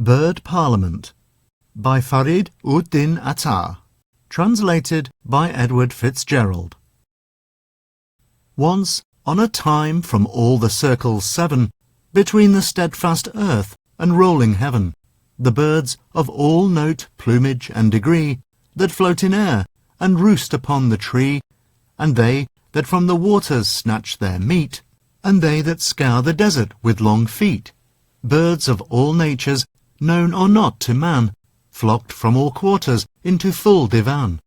Bird Parliament by Farid Attar. Translated by Edward Fitzgerald. Once on a time from all the circles 7, between the steadfast earth and rolling heaven, the birds of all note, plumage, and degree, that float in air and roost upon the tree, and they that from the waters snatch their meat, and they that scour the desert with long feet, birds of all natures, known or not to man, flocked from all quarters into full divan,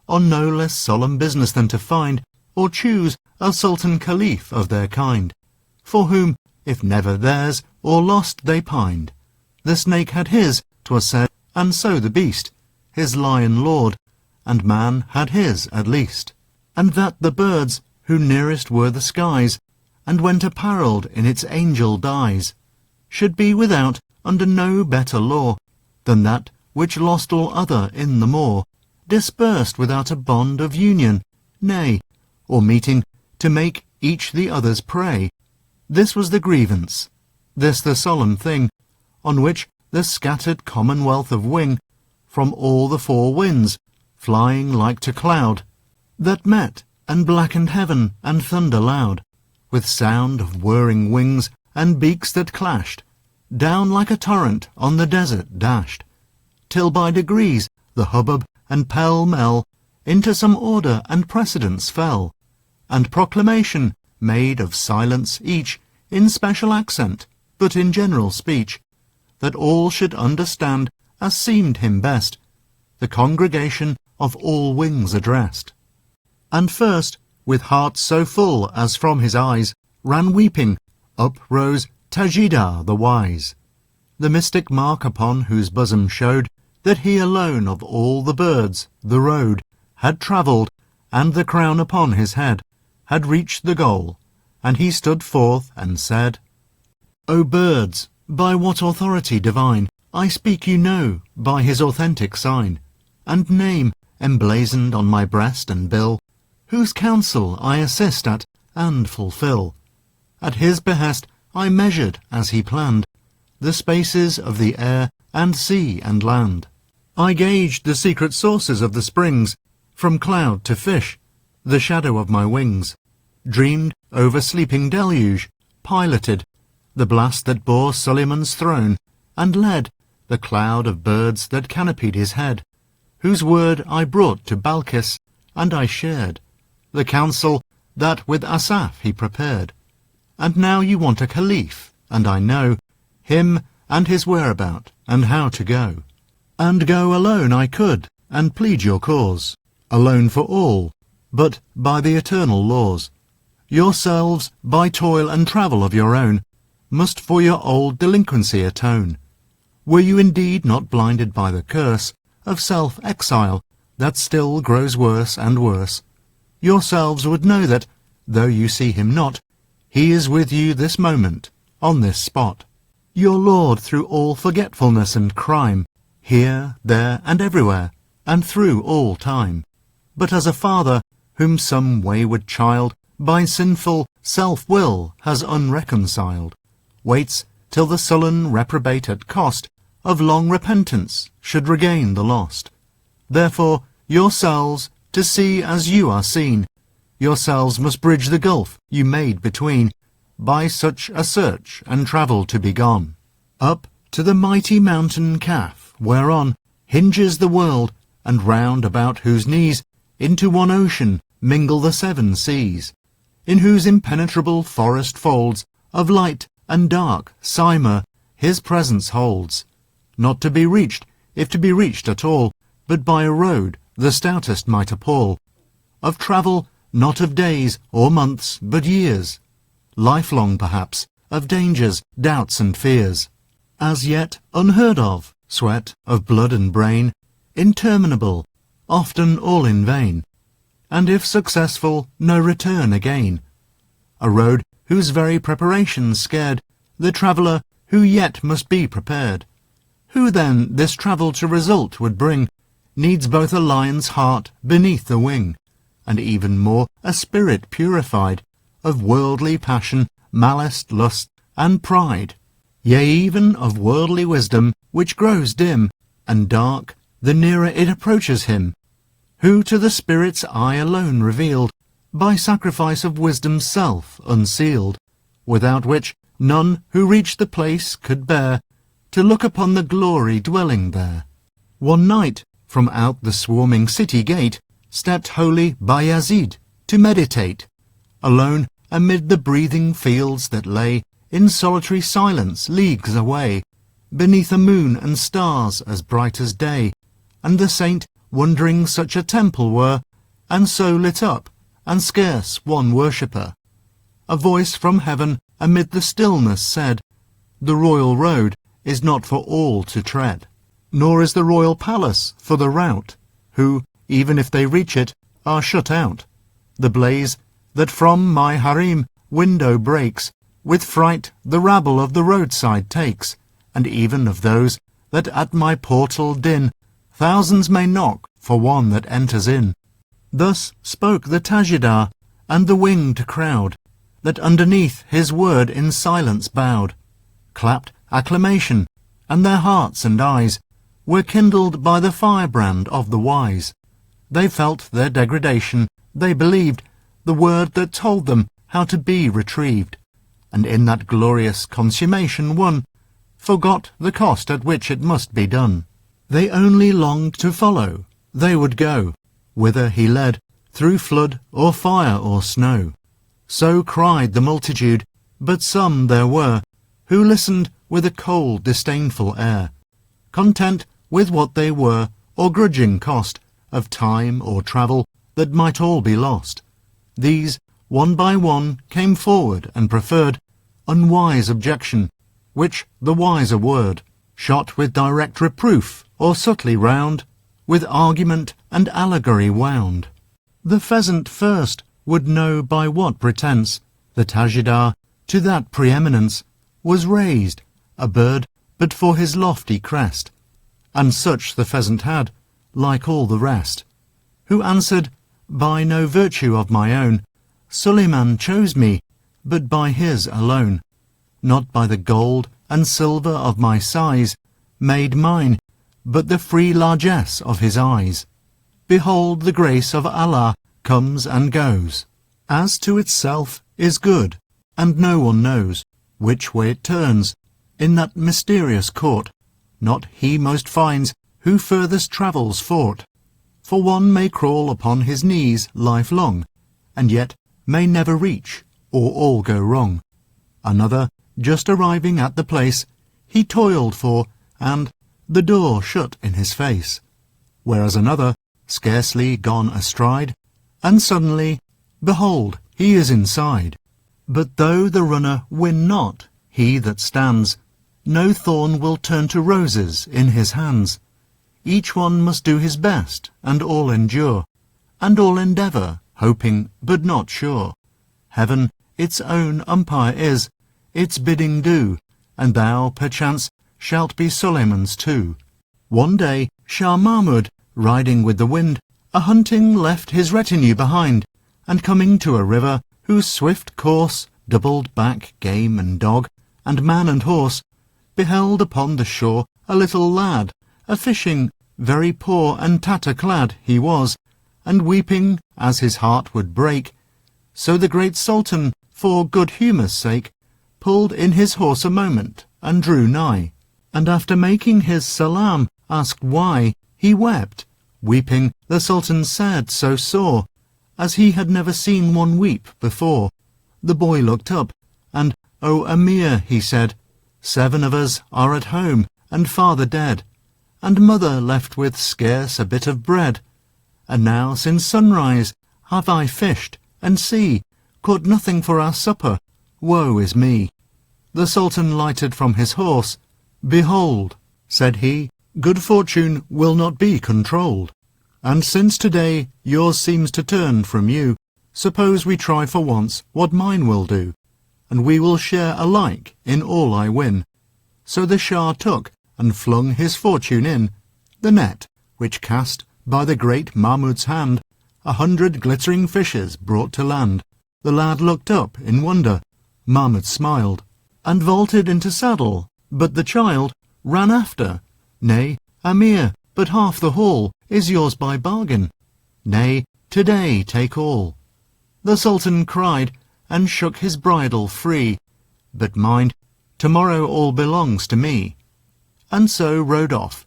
on no less solemn business than to find or choose a sultan caliph of their kind, for whom, if never theirs or lost they pined. The snake had his, 'twas said, and so the beast, his lion lord, and man had his at least, and that the birds, who nearest were the skies, and went apparelled in its angel dyes, should be without under no better law than that which lost all other in the moor, dispersed without a bond of union, nay, or meeting to make each the other's prey. This was the grievance, this the solemn thing, on which the scattered commonwealth of wing, from all the four winds, flying like to cloud, that met and blackened heaven and thunder loud, with sound of whirring wings and beaks that clashed, down like a torrent on the desert dashed, till by degrees the hubbub and pell-mell into some order and precedence fell, and proclamation made of silence each in special accent, but in general speech, that all should understand as seemed him best, the congregation of all wings addressed. And first, with hearts so full as from his eyes ran weeping, up rose Tajida the wise, the mystic mark upon whose bosom showed that he alone of all the birds the road had travelled, and the crown upon his head had reached the goal, and he stood forth and said, O birds, by what authority divine I speak you know by his authentic sign, and name emblazoned on my breast and bill, whose counsel I assist at and fulfil. At his behest I measured, as he planned, the spaces of the air and sea and land. I gauged the secret sources of the springs, from cloud to fish, the shadow of my wings, dreamed over sleeping deluge, piloted the blast that bore Suleiman's throne, and led the cloud of birds that canopied his head, whose word I brought to Balkis, and I shared the counsel that with Asaph he prepared. And now you want a caliph, and I know him and his whereabout, and how to go. And go alone I could, and plead your cause, alone for all, but by the eternal laws. Yourselves, by toil and travel of your own, must for your old delinquency atone. Were you indeed not blinded by the curse of self-exile that still grows worse and worse, yourselves would know that, though you see him not, he is with you this moment, on this spot, your Lord through all forgetfulness and crime, here, there, and everywhere, and through all time, but as a father whom some wayward child by sinful self-will has unreconciled, waits till the sullen reprobate at cost of long repentance should regain the lost. Therefore yourselves, to see as you are seen, yourselves must bridge the gulf you made between, by such a search and travel to be gone, up to the mighty mountain Kaf, whereon hinges the world, and round about whose knees into one ocean mingle the 7 seas, in whose impenetrable forest folds of light and dark Simur his presence holds, not to be reached, if to be reached at all, but by a road the stoutest might appall, of travel not of days or months, but years, lifelong perhaps, of dangers, doubts, and fears, as yet unheard of, sweat of blood and brain, interminable, often all in vain, and if successful, no return again. A road whose very preparation scared the traveller who yet must be prepared. Who then this travel to result would bring, needs both a lion's heart beneath the wing, and even more a spirit purified of worldly passion, malice, lust, and pride. yea, even of worldly wisdom, which grows dim and dark the nearer it approaches him, who to the spirit's eye alone revealed, by sacrifice of wisdom's self unsealed, without which none who reached the place could bear to look upon the glory dwelling there. One night, from out the swarming city gate, stepped holy Bayazid to meditate, alone amid the breathing fields that lay in solitary silence leagues away, beneath a moon and stars as bright as day, and the saint wondering such a temple were, and so lit up, and scarce one worshipper. A voice from heaven amid the stillness said, "The royal road is not for all to tread, nor is the royal palace for the rout, who, even if they reach it, are shut out. The blaze that from my harem window breaks, with fright the rabble of the roadside takes, and even of those that at my portal din, thousands may knock for one that enters in." Thus spoke the Tajidar, and the winged crowd, that underneath his word in silence bowed, clapped acclamation, and their hearts and eyes were kindled by the firebrand of the wise. They felt their degradation, they believed the word that told them how to be retrieved, and in that glorious consummation one forgot the cost at which it must be done. They only longed to follow, they would go, whither he led, through flood or fire or snow. So cried the multitude, but some there were who listened with a cold, disdainful air, content with what they were, or grudging cost of time or travel that might all be lost. These, one by one, came forward and preferred unwise objection, which the wiser word, shot with direct reproof, or subtly round, with argument and allegory wound. The pheasant first would know by what pretence the Tajidar to that preeminence was raised, a bird but for his lofty crest, and such the pheasant had, like all the rest, who answered, "By no virtue of my own, Suleiman chose me, but by his alone, not by the gold and silver of my size, made mine, but the free largesse of his eyes. Behold, the grace of Allah comes and goes, as to itself is good, and no one knows which way it turns, in that mysterious court, not he most finds who furthest travels fort. For one may crawl upon his knees lifelong, and yet may never reach, or all go wrong. Another, just arriving at the place he toiled for, and the door shut in his face. Whereas another, scarcely gone astride, and suddenly, behold, he is inside. But though the runner win not, he that stands, no thorn will turn to roses in his hands. Each one must do his best, and all endure, and all endeavour, hoping but not sure. Heaven its own umpire is, its bidding do, and thou, perchance, shalt be Suleiman's too. One day Shah Mahmud, riding with the wind, a-hunting left his retinue behind, and coming to a river, whose swift course doubled back game and dog, and man and horse, beheld upon the shore a little lad, a-fishing, very poor and tatter-clad he was, and weeping as his heart would break. So the great Sultan, for good humour's sake, pulled in his horse a moment, and drew nigh, and after making his salam, asked why he wept. Weeping, the Sultan said so sore, as he had never seen one weep before. The boy looked up, and, "O Emir," he said, "7 of us are at home, and father dead, and mother left with scarce a bit of bread. And now since sunrise have I fished, and see, caught nothing for our supper. Woe is me." The Sultan lighted from his horse. "Behold," said he, "good fortune will not be controlled. And since today yours seems to turn from you, suppose we try for once what mine will do, and we will share alike in all I win." So the Shah took and flung his fortune in the net, which cast by the great Mahmud's hand 100 glittering fishes brought to land. The lad looked up in wonder. Mahmud smiled, and vaulted into saddle But the child ran after. Nay, Amir, but half the hall is yours by bargain. Nay, today take all. The Sultan cried, and shook his bridle free. But mind, tomorrow all belongs to me. And so rode off.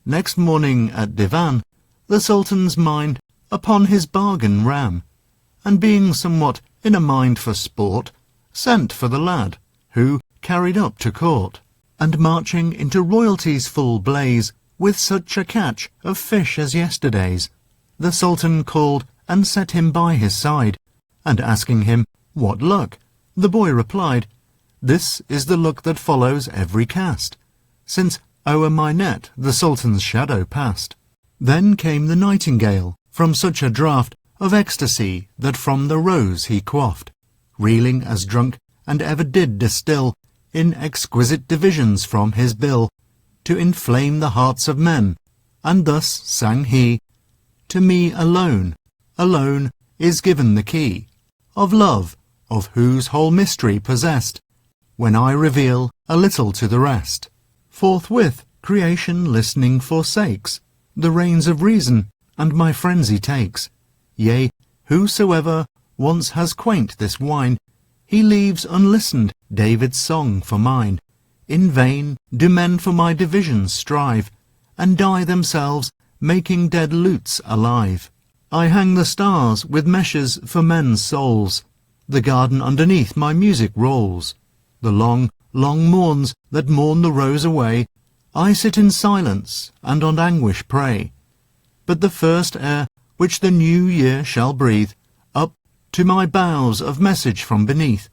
Next morning at divan, the Sultan's mind upon his bargain ran, and being somewhat in a mind for sport, sent for the lad, who carried up to court, and marching into royalty's full blaze, with such a catch of fish as yesterday's, the Sultan called and set him by his side, and asking him, what luck? The boy replied, this is the luck that follows every cast, since o'er my net the Sultan's shadow passed. Then came the nightingale, from such a draught of ecstasy that from the rose he quaffed, reeling as drunk, and ever did distil in exquisite divisions from his bill, to inflame the hearts of men. And thus sang he, to me alone, alone is given the key of love, of whose whole mystery possessed, when I reveal a little to the rest. Forthwith creation listening forsakes the reins of reason, and my frenzy takes. Yea, whosoever once has quaint this wine, he leaves unlistened David's song for mine. In vain do men for my divisions strive, and die themselves making dead lutes alive. I hang the stars with meshes for men's souls. The garden underneath my music rolls. The long, long morns that mourn the rose away, I sit in silence and on anguish pray. But the first air which the new year shall breathe, up to my boughs of message from beneath,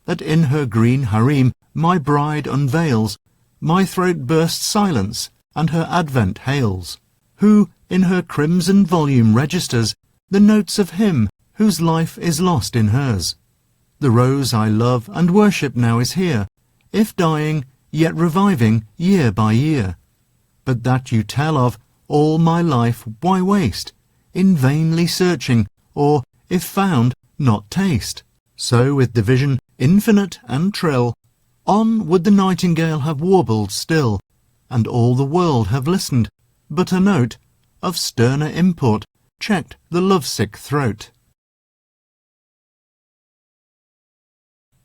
that in her green harem my bride unveils, my throat bursts silence, and her advent hails, who in her crimson volume registers the notes of him whose life is lost in hers. The rose I love and worship now is here, if dying, yet reviving year by year. But that you tell of all my life, why waste in vainly searching, or, if found, not taste? So with division infinite and trill, on would the nightingale have warbled still, and all the world have listened, but a note of sterner import checked the lovesick throat.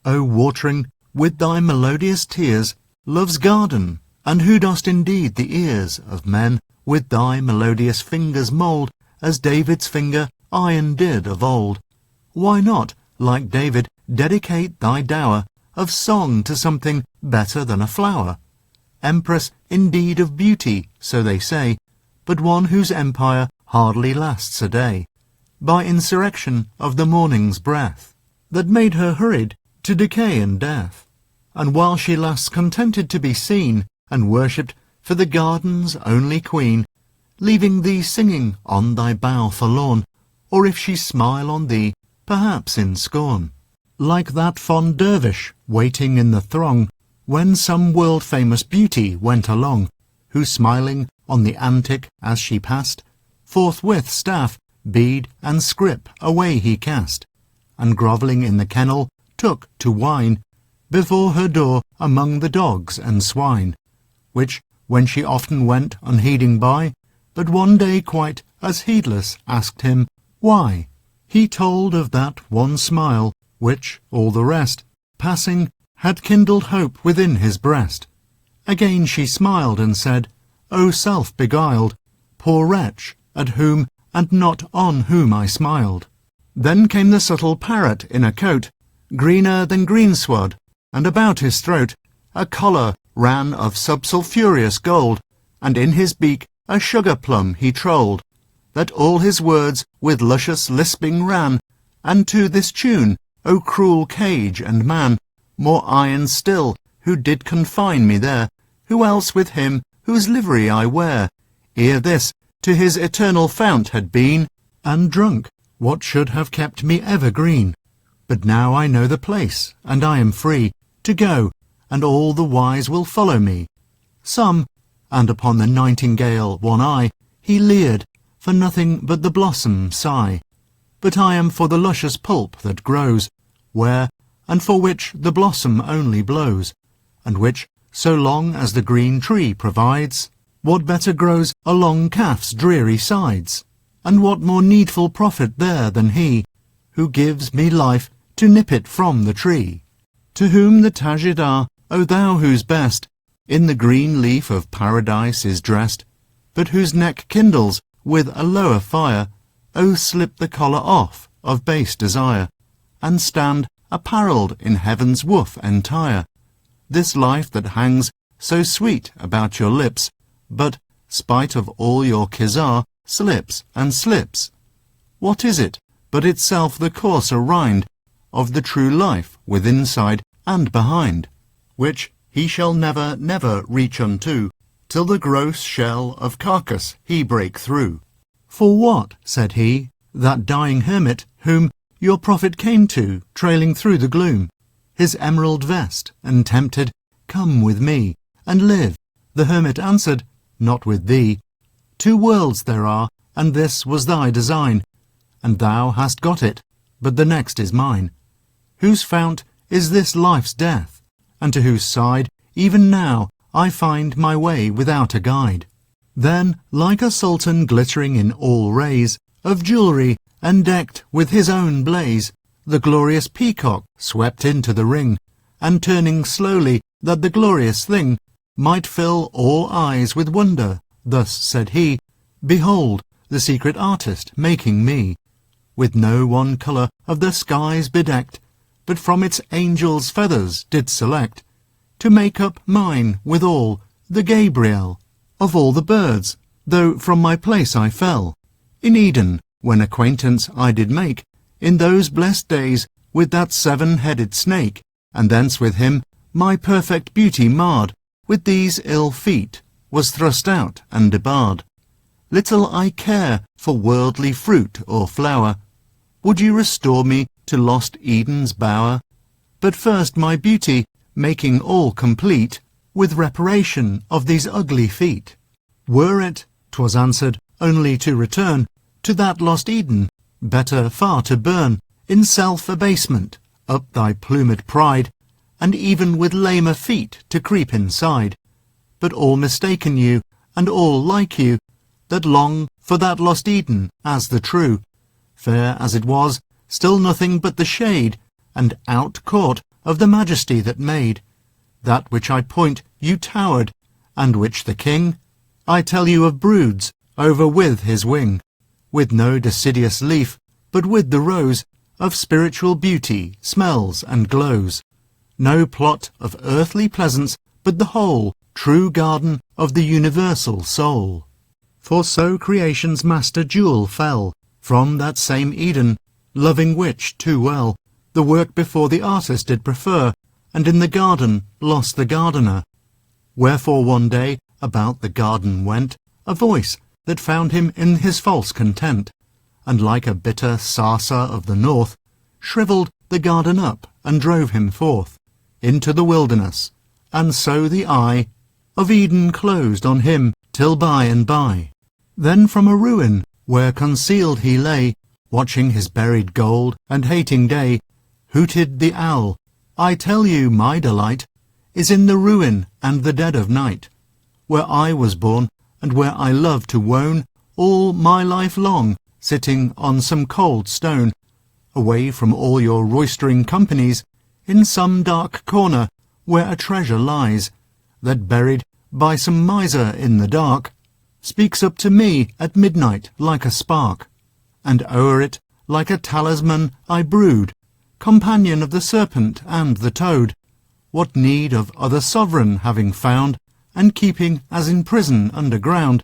O watering with thy melodious tears love's garden, and who dost indeed the ears of men with thy melodious fingers mould, as David's finger iron did of old, why not, like David, dedicate thy dower of song to something better than a flower? Empress indeed of beauty, so they say, but one whose empire hardly lasts a day, by insurrection of the morning's breath, that made her hurried to decay and death. And while she lasts contented to be seen, and worshipped for the garden's only queen, leaving thee singing on thy bough forlorn, or if she smile on thee, perhaps in scorn, like that fond dervish waiting in the throng, when some world-famous beauty went along, who smiling on the antic as she passed, forthwith staff, bead, and scrip away he cast, and grovelling in the kennel took to whine before her door among the dogs and swine, which, when she often went unheeding by, but one day quite as heedless asked him, why? He told of that one smile, which, all the rest, passing, had kindled hope within his breast. Again she smiled and said, O self-beguiled, poor wretch, at whom and not on whom I smiled. Then came the subtle parrot in a coat, greener than greensward, and about his throat a collar ran of subsulphurious gold, and in his beak a sugar plum he trolled, that all his words with luscious lisping ran, and to this tune, O cruel cage and man, more iron still, who did confine me there, who else with him whose livery I wear, ere this to his eternal fount had been, and drunk what should have kept me evergreen. But now I know the place, and I am free to go, and all the wise will follow me. Some, and upon the nightingale one eye, he leered, for nothing but the blossom sigh. But I am for the luscious pulp that grows, where, and for which the blossom only blows, and which, so long as the green tree provides. What better grows along Kaf's dreary sides? And what more needful profit there than he who gives me life to nip it from the tree? To whom the Tajidar, O thou whose best in the green leaf of paradise is dressed, but whose neck kindles with a lower fire, O slip the collar off of base desire, and stand apparelled in heaven's woof entire. This life that hangs so sweet about your lips, but, spite of all your kizar, slips and slips. What is it but itself the coarser rind of the true life with inside and behind, which he shall never, never reach unto, till the gross shell of carcass he break through? For what, said he, that dying hermit whom your prophet came to, trailing through the gloom, his emerald vest, and tempted, Come with me, and live. The hermit answered, Not with thee. 2 worlds there are, and this was thy design, and thou hast got it, but the next is mine. Whose fount is this life's death, and to whose side, even now, I find my way without a guide? Then, like a sultan glittering in all rays of jewellery, and decked with his own blaze, the glorious peacock swept into the ring, and turning slowly, that the glorious thing might fill all eyes with wonder, thus said he, Behold, the secret artist making me, with no one colour of the skies bedecked, but from its angels' feathers did select, to make up mine withal, the Gabriel, of all the birds, though from my place I fell, in Eden, when acquaintance I did make, in those blessed days, with that 7-headed snake, and thence with him my perfect beauty marred, with these ill feet, was thrust out and debarred. Little I care for worldly fruit or flower. Would you restore me to lost Eden's bower? But first my beauty, making all complete, with reparation of these ugly feet. Were it, 'twas answered, only to return to that lost Eden, better far to burn in self-abasement up thy plumed pride, and even with lamer feet to creep inside. But all mistaken you, and all like you, that long for that lost Eden as the true. Fair as it was, still nothing but the shade, and out-caught of the majesty that made. That which I point you towered, and which the king, I tell you of broods, over with his wing, with no deciduous leaf, but with the rose of spiritual beauty smells and glows. No plot of earthly pleasance, but the whole true garden of the universal soul. For so creation's master jewel fell from that same Eden, loving which too well the work before the artist did prefer, and in the garden lost the gardener. Wherefore one day about the garden went a voice that found him in his false content, and like a bitter sarsa of the north, shrivelled the garden up and drove him forth into the wilderness, and so the eye of Eden closed on him till by and by. Then from a ruin where concealed he lay, watching his buried gold and hating day, hooted the owl, I tell you my delight is in the ruin and the dead of night, where I was born and where I love to wone all my life long, sitting on some cold stone, away from all your roystering companies, in some dark corner where a treasure lies, that buried by some miser in the dark, speaks up to me at midnight like a spark, and o'er it like a talisman I brood, companion of the serpent and the toad. What need of other sovereign having found, and keeping as in prison underground,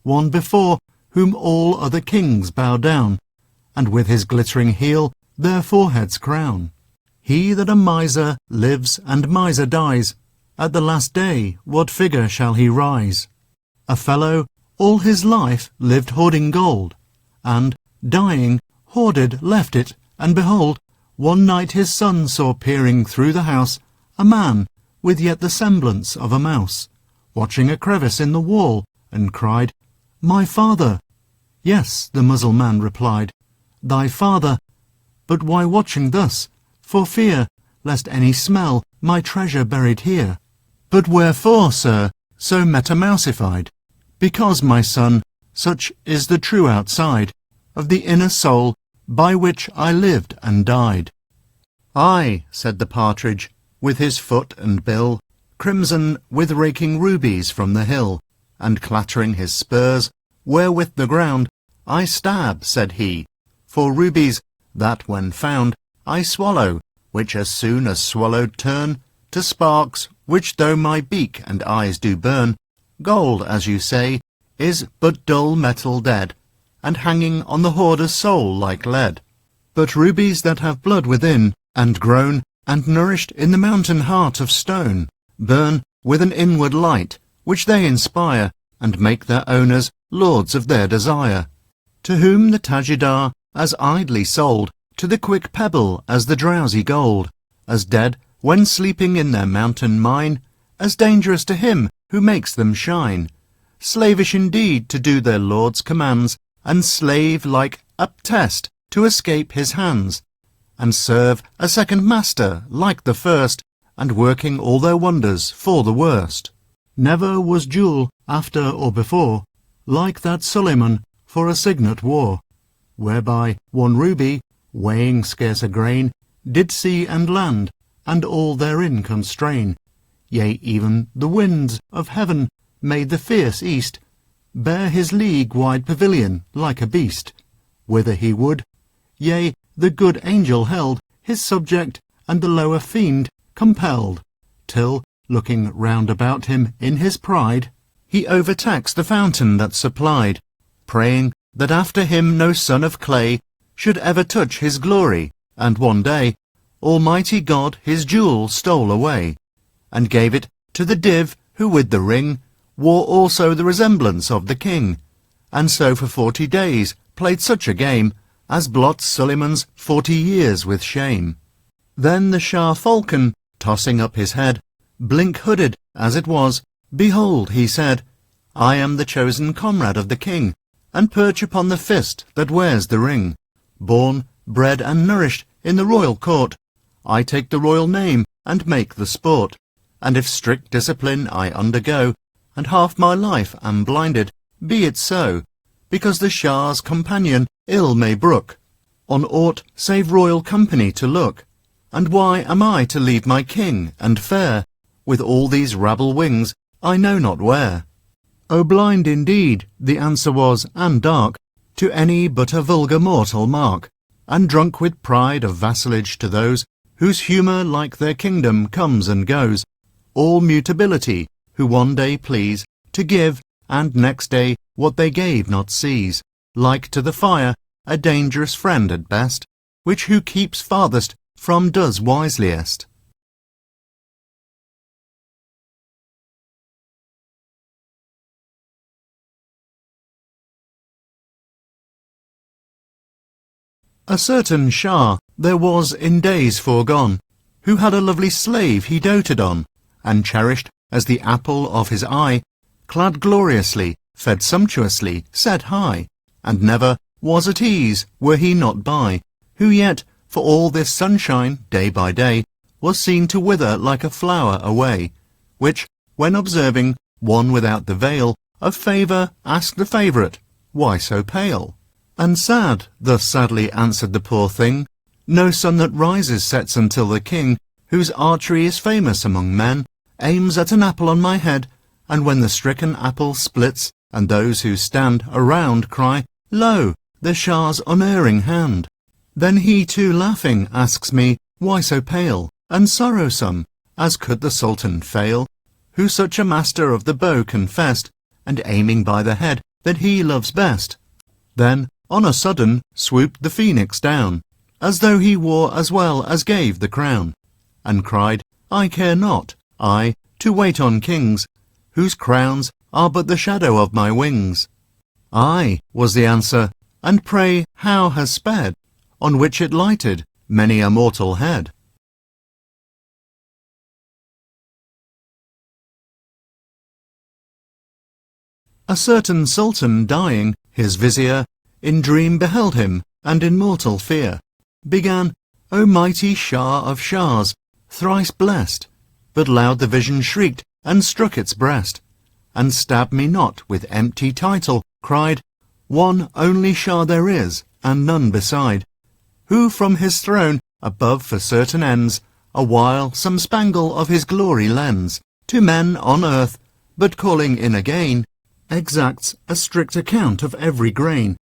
one before whom all other kings bow down, and with his glittering heel their foreheads crown? He that a miser lives and miser dies, at the last day what figure shall he rise? A fellow all his life lived hoarding gold, and, dying, hoarded left it, and behold, one night his son saw peering through the house a man with yet the semblance of a mouse, watching a crevice in the wall, and cried, My father. Yes, the Mussulman replied, Thy father. But why watching thus? For fear lest any smell my treasure buried here. But wherefore, sir, so metamousified? Because, my son, such is the true outside of the inner soul by which I lived and died. Ay, said the partridge, with his foot and bill crimson with raking rubies from the hill, and clattering his spurs, wherewith the ground I stab, said he, for rubies that when found I swallow, which as soon as swallowed turn to sparks, which though my beak and eyes do burn, gold, as you say, is but dull metal dead, and hanging on the hoarder's soul like lead. But rubies that have blood within, and grown, and nourished in the mountain heart of stone, burn with an inward light, which they inspire, and make their owners lords of their desire. To whom the Tajidar as idly sold, to the quick pebble as the drowsy gold, as dead when sleeping in their mountain mine, as dangerous to him who makes them shine. Slavish indeed to do their lord's commands, and slave like up-test to escape his hands, and serve a second master like the first, and working all their wonders for the worst. Never was jewel, after or before, like that Suleiman for a signet wore, whereby one ruby, weighing scarce a grain, did sea and land, and all therein constrain. Yea, even the winds of heaven made the fierce east bear his league-wide pavilion like a beast, whither he would. Yea, the good angel held his subject, and the lower fiend compelled, till, looking round about him in his pride, he overtaxed the fountain that supplied, praying that after him no son of clay should ever touch his glory, and one day Almighty God his jewel stole away, and gave it to the div who with the ring wore also the resemblance of the king, and so for 40 days played such a game as blots Suleiman's 40 years with shame. Then the Shah Falcon, tossing up his head, blink-hooded as it was, behold, he said, I am the chosen comrade of the king, and perch upon the fist that wears the ring. Born, bred, and nourished in the royal court, I take the royal name and make the sport, and if strict discipline I undergo, and half my life am blinded, be it so, because the Shah's companion ill may brook on aught save royal company to look. And why am I to leave my king and fair, with all these rabble wings I know not where? O blind indeed, the answer was, and dark, to any but a vulgar mortal mark, and drunk with pride of vassalage to those whose humour like their kingdom comes and goes, all mutability, who one day please to give, and next day what they gave not seize, like to the fire, a dangerous friend at best, which who keeps farthest from does wiseliest. A certain Shah there was in days foregone, who had a lovely slave he doted on, and cherished as the apple of his eye, clad gloriously, fed sumptuously, set high, and never was at ease were he not by, who yet, for all this sunshine, day by day, was seen to wither like a flower away, which, when observing one without the veil of favour, asked the favourite, why so pale? And sad, thus sadly answered the poor thing, no sun that rises sets until the king, whose archery is famous among men, aims at an apple on my head, and when the stricken apple splits, and those who stand around cry, Lo, the Shah's unerring hand. Then he too laughing asks me, why so pale, and sorrowsome, as could the Sultan fail, who such a master of the bow confessed, and aiming by the head that he loves best. Then, on a sudden, swooped the phoenix down, as though he wore as well as gave the crown, and cried, I care not, I, to wait on kings, whose crowns are but the shadow of my wings. Ay, was the answer, and pray how has sped, on which it lighted many a mortal head. A certain sultan dying, his vizier, in dream beheld him, and in mortal fear, began, O mighty Shah of Shahs, thrice blessed, but loud the vision shrieked, and struck its breast, and stabbed me not with empty title, cried, One only Shah there is, and none beside, who from his throne, above for certain ends, a while some spangle of his glory lends to men on earth, but calling in again, exacts a strict account of every grain.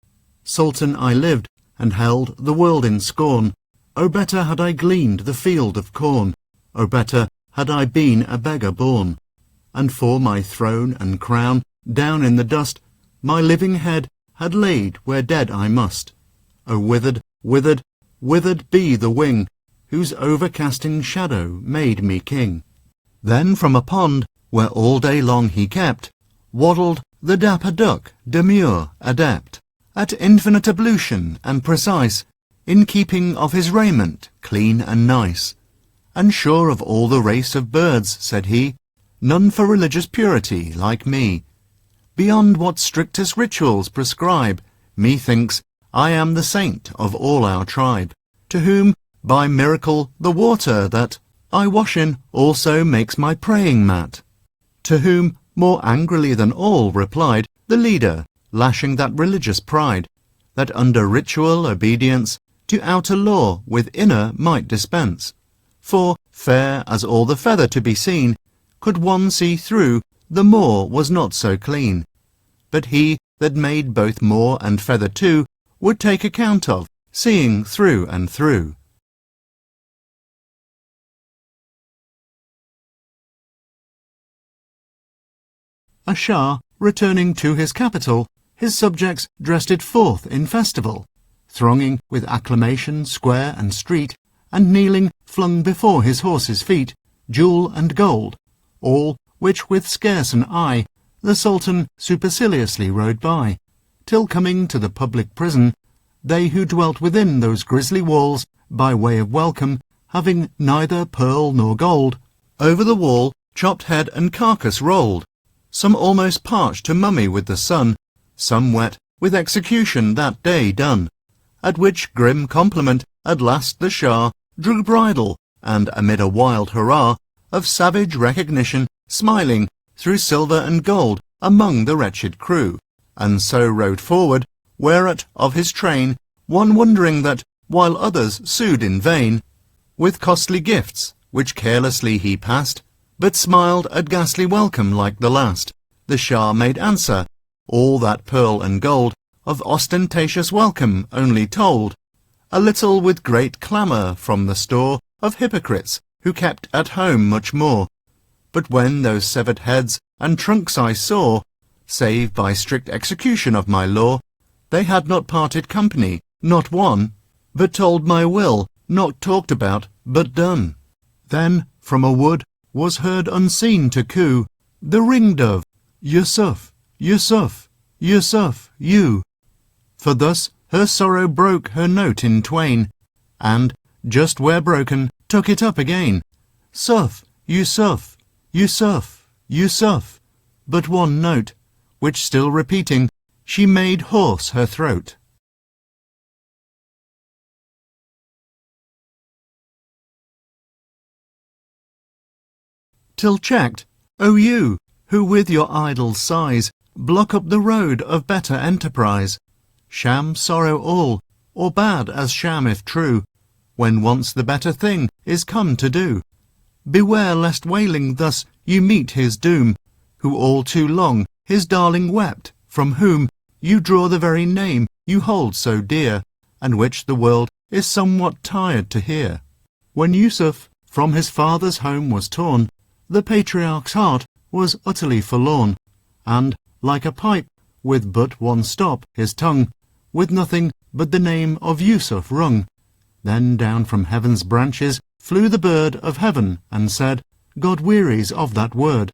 Sultan I lived, and held the world in scorn. O better had I gleaned the field of corn, O better had I been a beggar born. And for my throne and crown, down in the dust, my living head had laid where dead I must. O withered, withered, withered be the wing, whose overcasting shadow made me king. Then from a pond, where all day long he kept, waddled the dapper duck, demure, adept, at infinite ablution and precise, in keeping of his raiment, clean and nice. And sure of all the race of birds, said he, none for religious purity like me. Beyond what strictest rituals prescribe, methinks I am the saint of all our tribe, to whom, by miracle, the water that I wash in also makes my praying mat. To whom, more angrily than all, replied the leader, lashing that religious pride, that under ritual obedience to outer law with inner might dispense. For, fair as all the feather to be seen, could one see through, the more was not so clean. But he that made both more and feather too, would take account of, seeing through and through. A Shah, returning to his capital, his subjects dressed it forth in festival, thronging with acclamation square and street, and kneeling flung before his horse's feet jewel and gold, all which with scarce an eye the Sultan superciliously rode by, till coming to the public prison, they who dwelt within those grisly walls, by way of welcome, having neither pearl nor gold, over the wall chopped head and carcass rolled, some almost parched to mummy with the sun, some wet with execution that day done. At which grim compliment at last the Shah drew bridle, and amid a wild hurrah of savage recognition, smiling through silver and gold among the wretched crew, and so rode forward, whereat of his train one wondering that, while others sued in vain, with costly gifts which carelessly he passed, but smiled at ghastly welcome like the last, the Shah made answer, all that pearl and gold of ostentatious welcome only told, a little with great clamour from the store of hypocrites who kept at home much more. But when those severed heads and trunks I saw, save by strict execution of my law, they had not parted company, not one, but told my will, not talked about, but done. Then from a wood was heard unseen to coo the ring-dove, Yusuf, Yusuf, Yusuf, you. For thus her sorrow broke her note in twain, and, just where broken, took it up again. Suf, Yusuf, Yusuf, Yusuf, but one note, which still repeating, she made hoarse her throat. Till checked, O you, who with your idle sighs block up the road of better enterprise, sham sorrow all, or bad as sham if true, when once the better thing is come to do. Beware lest wailing thus you meet his doom, who all too long his darling wept, from whom you draw the very name you hold so dear, and which the world is somewhat tired to hear. When Yusuf from his father's home was torn, the patriarch's heart was utterly forlorn, and, like a pipe, with but one stop, his tongue, with nothing but the name of Yusuf rung. Then down from heaven's branches flew the bird of heaven, and said, God wearies of that word.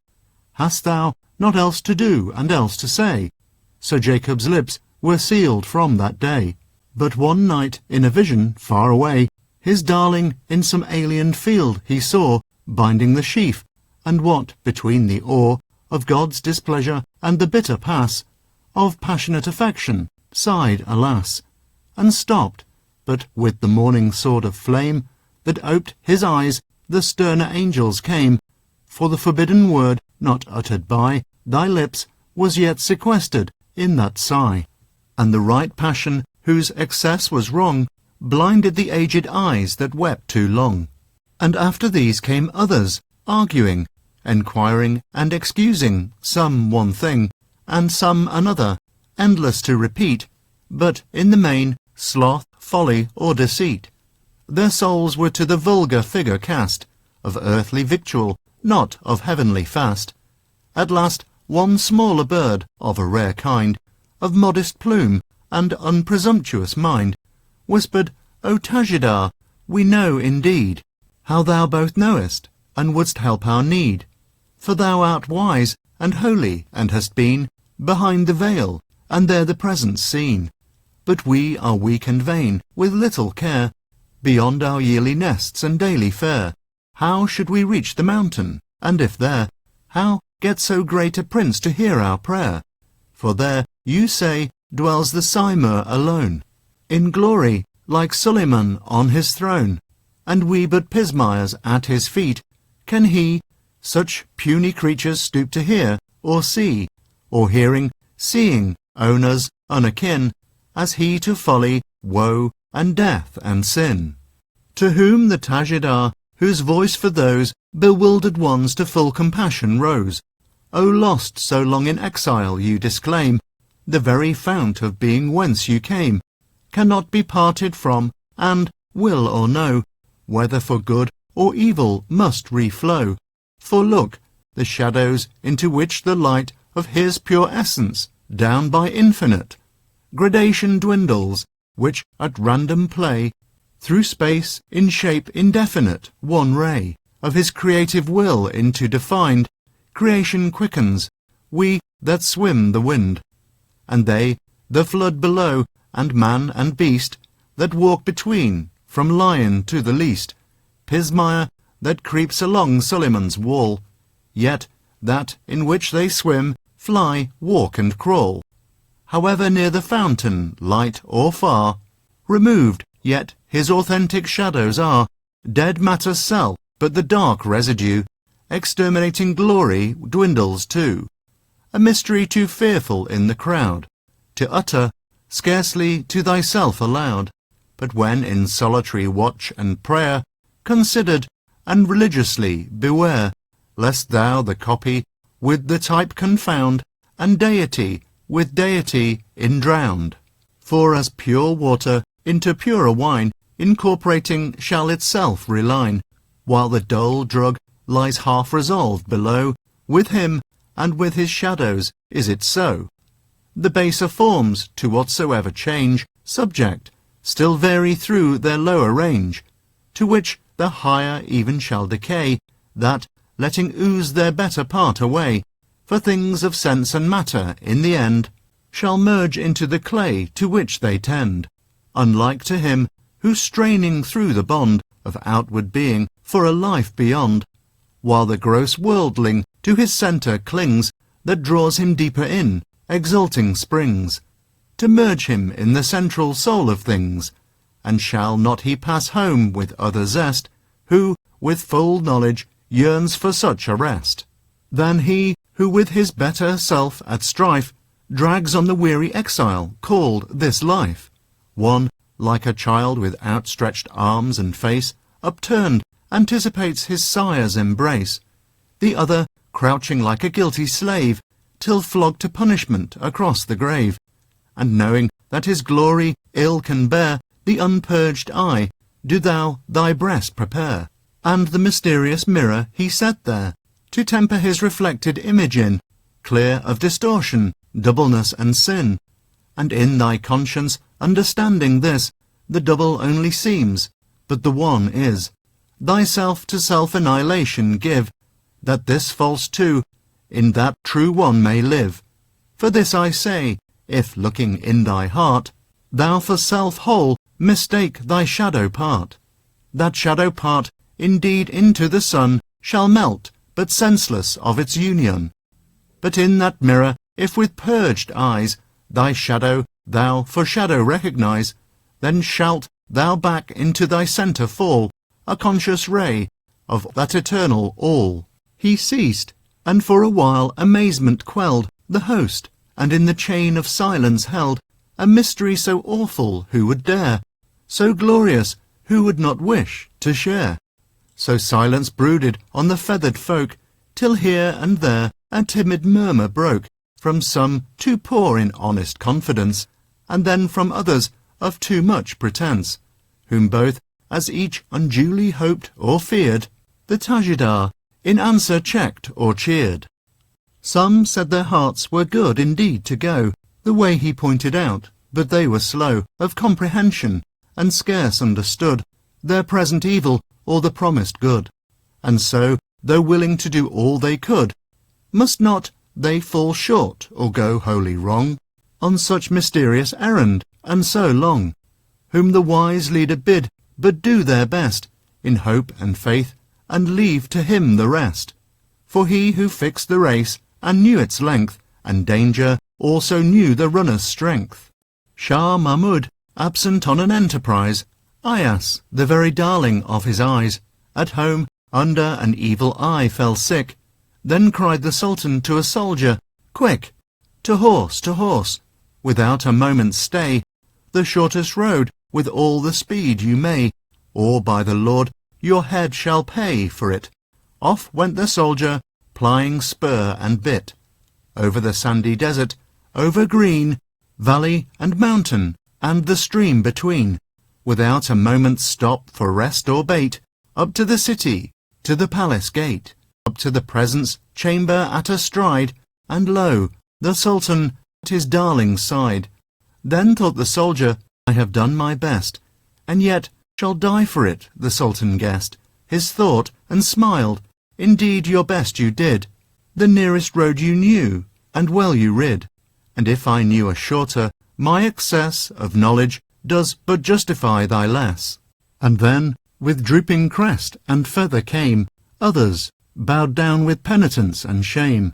Hast thou not else to do and else to say? So Jacob's lips were sealed from that day. But one night, in a vision far away, his darling in some alien field he saw, binding the sheaf, and what, between the awe of God's displeasure and the bitter pass of passionate affection, sighed, alas, and stopped, but with the morning sword of flame that oped his eyes, the sterner angels came, for the forbidden word not uttered by thy lips, was yet sequestered in that sigh. And the right passion, whose excess was wrong, blinded the aged eyes that wept too long. And after these came others, arguing, enquiring and excusing, some one thing, and some another, endless to repeat, but in the main sloth, folly, or deceit. Their souls were to the vulgar figure cast, of earthly victual, not of heavenly fast. At last one smaller bird, of a rare kind, of modest plume and unpresumptuous mind, whispered, O Tajidar, we know indeed how thou both knowest, and wouldst help our need. For thou art wise and holy, and hast been behind the veil, and there the presence seen. But we are weak and vain, with little care, beyond our yearly nests and daily fare. How should we reach the mountain? And if there, how get so great a prince to hear our prayer? For there, you say, dwells the Simur alone, in glory, like Suleiman on his throne, and we but pismires at his feet. Can he, such puny creatures, stoop to hear, or see, or hearing, seeing, own us unakin, as he to folly, woe, and death, and sin? To whom the Tajidar, whose voice for those bewildered ones to full compassion rose, O lost so long in exile, you disclaim the very fount of being whence you came, cannot be parted from, and, will or no, whether for good or evil must reflow. For look, the shadows into which the light of his pure essence, down by infinite gradation dwindles, which at random play, through space in shape indefinite, one ray of his creative will into defined creation quickens, we that swim the wind, and they the flood below, and man and beast that walk between, from lion to the least, pismire that creeps along Suleiman's wall, yet that in which they swim, fly, walk, and crawl. However near the fountain, light or far, removed, yet his authentic shadows are dead matter's cell, but the dark residue, exterminating glory, dwindles too. A mystery too fearful in the crowd to utter, scarcely to thyself aloud, but when in solitary watch and prayer, considered and religiously beware, lest thou the copy with the type confound, and deity with deity indrowned. For as pure water into purer wine incorporating shall itself reline, while the dull drug lies half resolved below, with him and with his shadows is it so. The baser forms, to whatsoever change subject, still vary through their lower range, to which the higher even shall decay, that, letting ooze their better part away, for things of sense and matter, in the end, shall merge into the clay to which they tend, unlike to him who straining through the bond of outward being for a life beyond, while the gross worldling to his centre clings, that draws him deeper in, exulting springs, to merge him in the central soul of things. And shall not he pass home with other zest, who, with full knowledge, yearns for such a rest, than he who with his better self at strife drags on the weary exile called this life, one, like a child with outstretched arms and face upturned, anticipates his sire's embrace, the other crouching like a guilty slave, till flogged to punishment across the grave, and knowing that his glory ill can bear the unpurged eye, do thou thy breast prepare, and the mysterious mirror he set there, to temper his reflected image in, clear of distortion, doubleness, and sin. And in thy conscience, understanding this, the double only seems, but the one is. Thyself to self-annihilation give, that this false too, in that true one may live. For this I say, if looking in thy heart, thou for self whole mistake thy shadow part, that shadow part indeed into the sun shall melt, but senseless of its union. But in that mirror, if with purged eyes thy shadow thou for shadow recognize, then shalt thou back into thy centre fall, a conscious ray of that eternal all. He ceased, And for a while amazement quelled the host, and in the chain of silence held a mystery so awful who would dare, so glorious who would not wish to share. So silence brooded on the feathered folk, till here and there a timid murmur broke, from some too poor in honest confidence, and then from others of too much pretence, whom both, as each unduly hoped or feared, the Tajidar in answer checked or cheered. Some said their hearts were good indeed to go the way he pointed out, but they were slow of comprehension, and scarce understood their present evil or the promised good. And so, though willing to do all they could, must not they fall short or go wholly wrong on such mysterious errand and so long, whom the wise leader bid but do their best in hope and faith, and leave to him the rest. For he who fixed the race and knew its length and danger also knew the runner's strength. Shah Mahmud, absent on an enterprise, Ayas, the very darling of his eyes, at home under an evil eye fell sick. Then cried the Sultan to a soldier, "Quick! To horse, without a moment's stay, the shortest road with all the speed you may, or by the Lord your head shall pay for it." Off went the soldier, plying spur and bit, over the sandy desert, over green, valley and mountain, and the stream between, without a moment's stop for rest or bait, up to the city, to the palace gate, up to the presence chamber at a stride, and lo, the Sultan at his darling's side. Then thought the soldier, "I have done my best, and yet shall die for it," the Sultan guessed his thought, and smiled. "Indeed your best you did, the nearest road you knew, and well you rid, and if I knew a shorter, my excess of knowledge does but justify thy less." And then, with drooping crest and feather came others, bowed down with penitence and shame.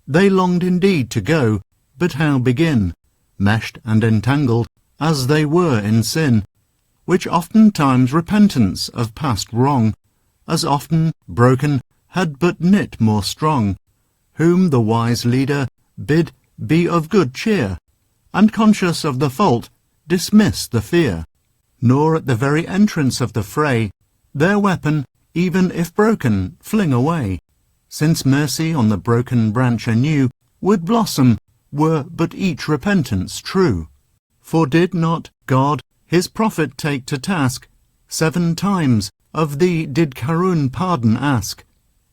They longed indeed to go, but how begin, meshed and entangled as they were in sin, which oftentimes repentance of past wrong, as often broken, had but knit more strong, whom the wise leader bid be of good cheer, and conscious of the fault, dismiss the fear, nor at the very entrance of the fray their weapon, even if broken, fling away, since mercy on the broken branch anew would blossom, were but each repentance true. For did not God his prophet take to task, 7 times of thee did Karun pardon ask,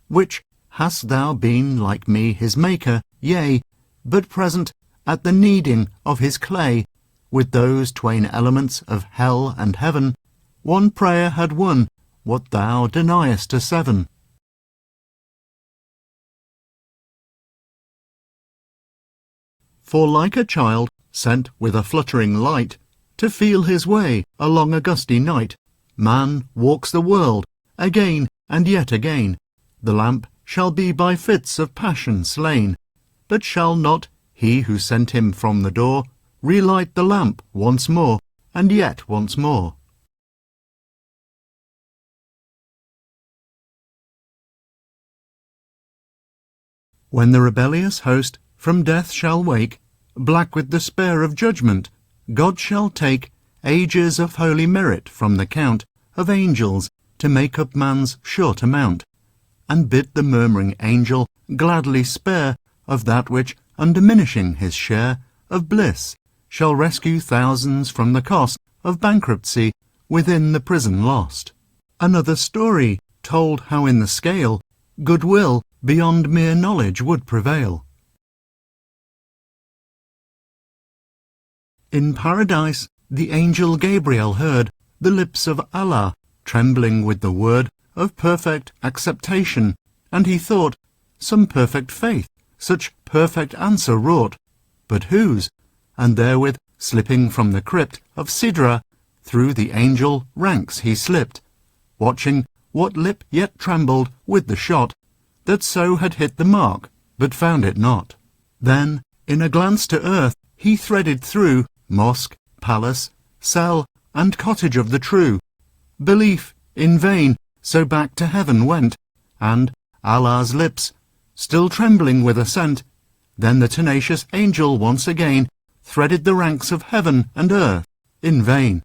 which hast thou been like me his maker, yea, but present at the kneading of his clay, with those twain elements of hell and heaven, one prayer had won what thou deniest to 7. For like a child sent with a fluttering light to feel his way along a gusty night, man walks the world again and yet again. The lamp shall be by fits of passion slain, but shall not he who sent him from the door relight the lamp once more, and yet once more? When the rebellious host from death shall wake, black with despair of judgment, God shall take ages of holy merit from the count of angels to make up man's short amount, and bid the murmuring angel gladly spare of that which, undiminishing his share of bliss, shall rescue thousands from the cost of bankruptcy within the prison lost. Another story told how in the scale goodwill beyond mere knowledge would prevail. In paradise the angel Gabriel heard the lips of Allah trembling with the word of perfect acceptation, and he thought, some perfect faith such perfect answer wrought, but whose? And therewith, slipping from the crypt of Sidra, through the angel ranks he slipped, watching what lip yet trembled with the shot, that so had hit the mark, but found it not. Then, in a glance to earth, he threaded through mosque, palace, cell, and cottage of the true. Belief, in vain, so back to heaven went, and Allah's lips still trembling with assent. Then the tenacious angel once again threaded the ranks of heaven and earth in vain,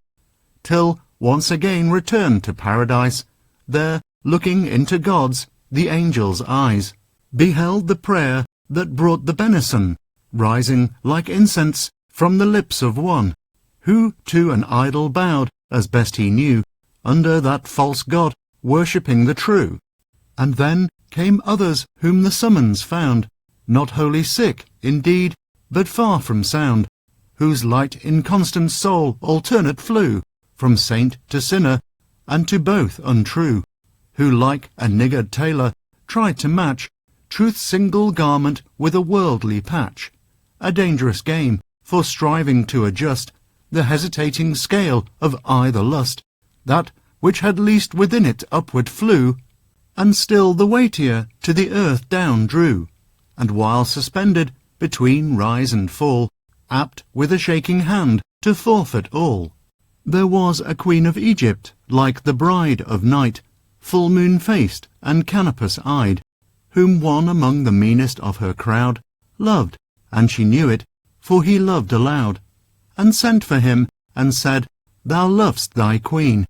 till once again returned to paradise. There, looking into God's, the angel's eyes, beheld the prayer that brought the benison, rising like incense from the lips of one, who to an idol bowed, as best he knew, under that false god, worshipping the true. And then came others whom the summons found, not wholly sick, indeed, but far from sound, whose light inconstant soul alternate flew, from saint to sinner, and to both untrue, who like a niggard tailor tried to match truth's single garment with a worldly patch, a dangerous game, for striving to adjust the hesitating scale of either lust, that which had least within it upward flew, and still the weightier to the earth down drew, and while suspended between rise and fall, apt with a shaking hand to forfeit all. There was a queen of Egypt, like the bride of night, full moon-faced and canopus-eyed, whom one among the meanest of her crowd loved, and she knew it, for he loved aloud, and sent for him, and said, Thou lov'st thy queen.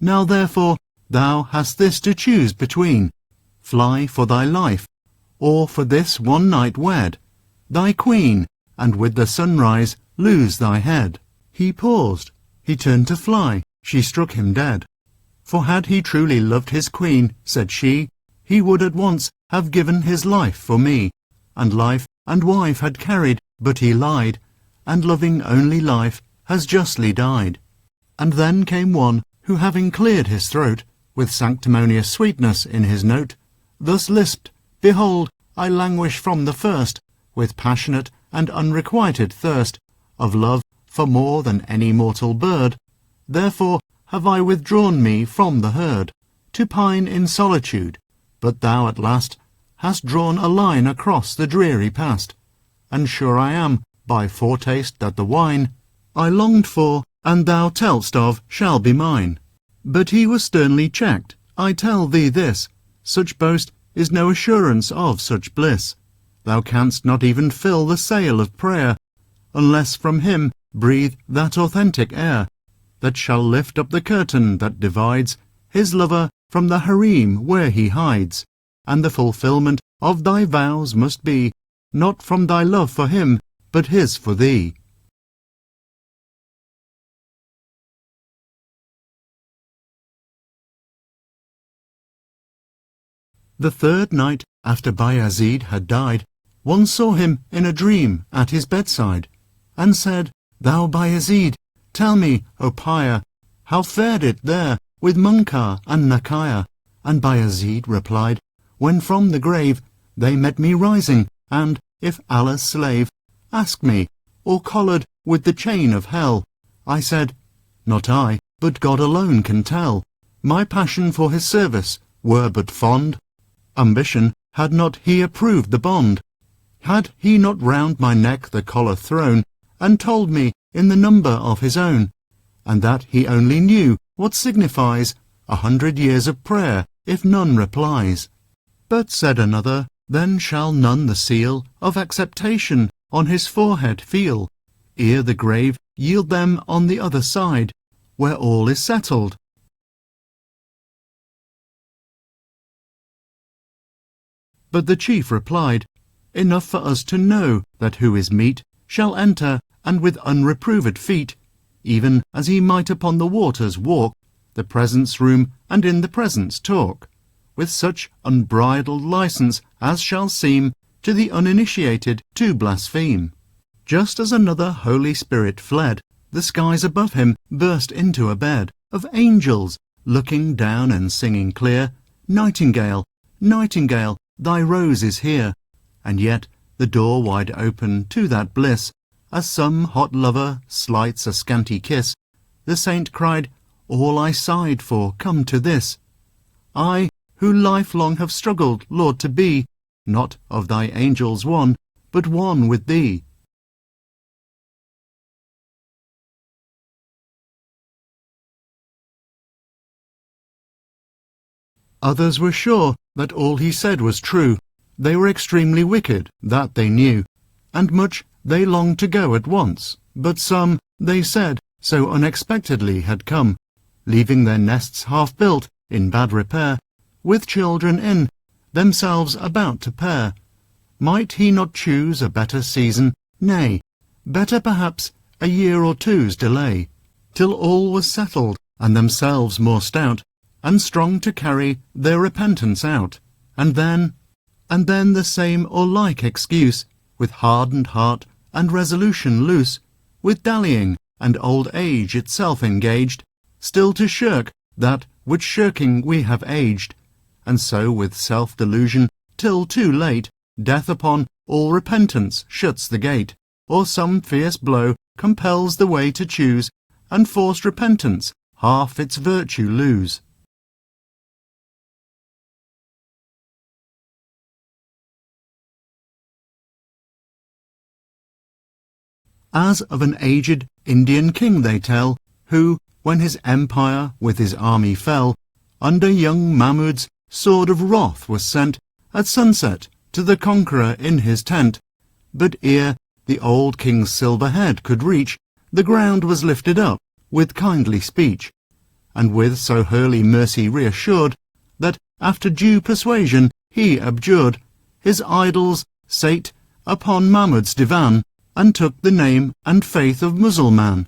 Now therefore thou hast this to choose between, fly for thy life, or for this one night wed thy queen, and with the sunrise lose thy head. He paused, he turned to fly, she struck him dead. For had he truly loved his queen, said she, he would at once have given his life for me, and life and wife had carried, but he lied, and loving only life has justly died. And then came one, who having cleared his throat, with sanctimonious sweetness in his note, thus lisped, Behold, I languish from the first, with passionate and unrequited thirst, of love for more than any mortal bird. Therefore have I withdrawn me from the herd, to pine in solitude, but thou at last hast drawn a line across the dreary past, and sure I am, by foretaste, that the wine I longed for, and thou tell'st of, shall be mine. But he was sternly checked. I tell thee this, such boast is no assurance of such bliss. Thou canst not even fill the sail of prayer, unless from him breathe that authentic air, that shall lift up the curtain that divides his lover from the harem where he hides, and the fulfilment of thy vows must be, not from thy love for him, but his for thee. The third night after Bayazid had died, one saw him in a dream at his bedside, and said, Thou Bayazid, tell me, O pyre, how fared it there with Munkar and Nakir? And Bayazid replied, When from the grave they met me rising, and, if Allah's slave, asked me, or collared with the chain of hell, I said, Not I, but God alone can tell. My passion for his service were but fond. Ambition had not he approved the bond. Had he not round my neck the collar thrown, and told me in the number of his own, and that he only knew what signifies 100 years of prayer, if none replies. But said another, Then shall none the seal of acceptation on his forehead feel, ere the grave yield them on the other side, where all is settled. But the chief replied, Enough for us to know that who is meet shall enter, and with unreproved feet, even as he might upon the waters walk, the presence room and in the presence talk, with such unbridled license as shall seem to the uninitiated to blaspheme. Just as another Holy Spirit fled, the skies above him burst into a bed of angels, looking down and singing clear, Nightingale, nightingale, thy rose is here. And yet the door wide open to that bliss, as some hot lover slights a scanty kiss, the saint cried, All I sighed for come to this. I, who lifelong have struggled, Lord, to be, not of thy angels one, but one with thee. Others were sure that all he said was true, they were extremely wicked, that they knew, and much they longed to go at once, but some, they said, so unexpectedly had come, leaving their nests half built, in bad repair, with children in, themselves about to pair. Might he not choose a better season? Nay, better perhaps a year or two's delay, till all was settled, and themselves more stout, and strong to carry their repentance out, and then the same or like excuse, with hardened heart and resolution loose, with dallying and old age itself engaged, still to shirk that which shirking we have aged, and so with self-delusion, till too late, death upon all repentance shuts the gate, or some fierce blow compels the way to choose, and forced repentance half its virtue lose. As of an aged Indian king they tell, who, when his empire with his army fell, under young Mahmud's sword of wrath was sent at sunset to the conqueror in his tent. But ere the old king's silver head could reach, the ground was lifted up with kindly speech, and with so hurly mercy reassured, that after due persuasion he abjured his idols, sate upon Mahmud's divan, and took the name and faith of Mussulman.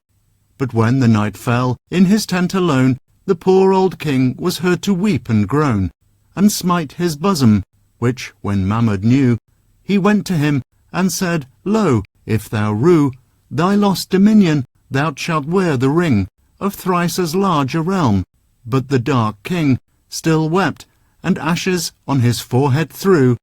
But when the night fell, in his tent alone, the poor old king was heard to weep and groan, and smite his bosom, which, when Mahmud knew, he went to him, and said, Lo, if thou rue thy lost dominion, thou shalt wear the ring of thrice as large a realm. But the dark king still wept, and ashes on his forehead threw,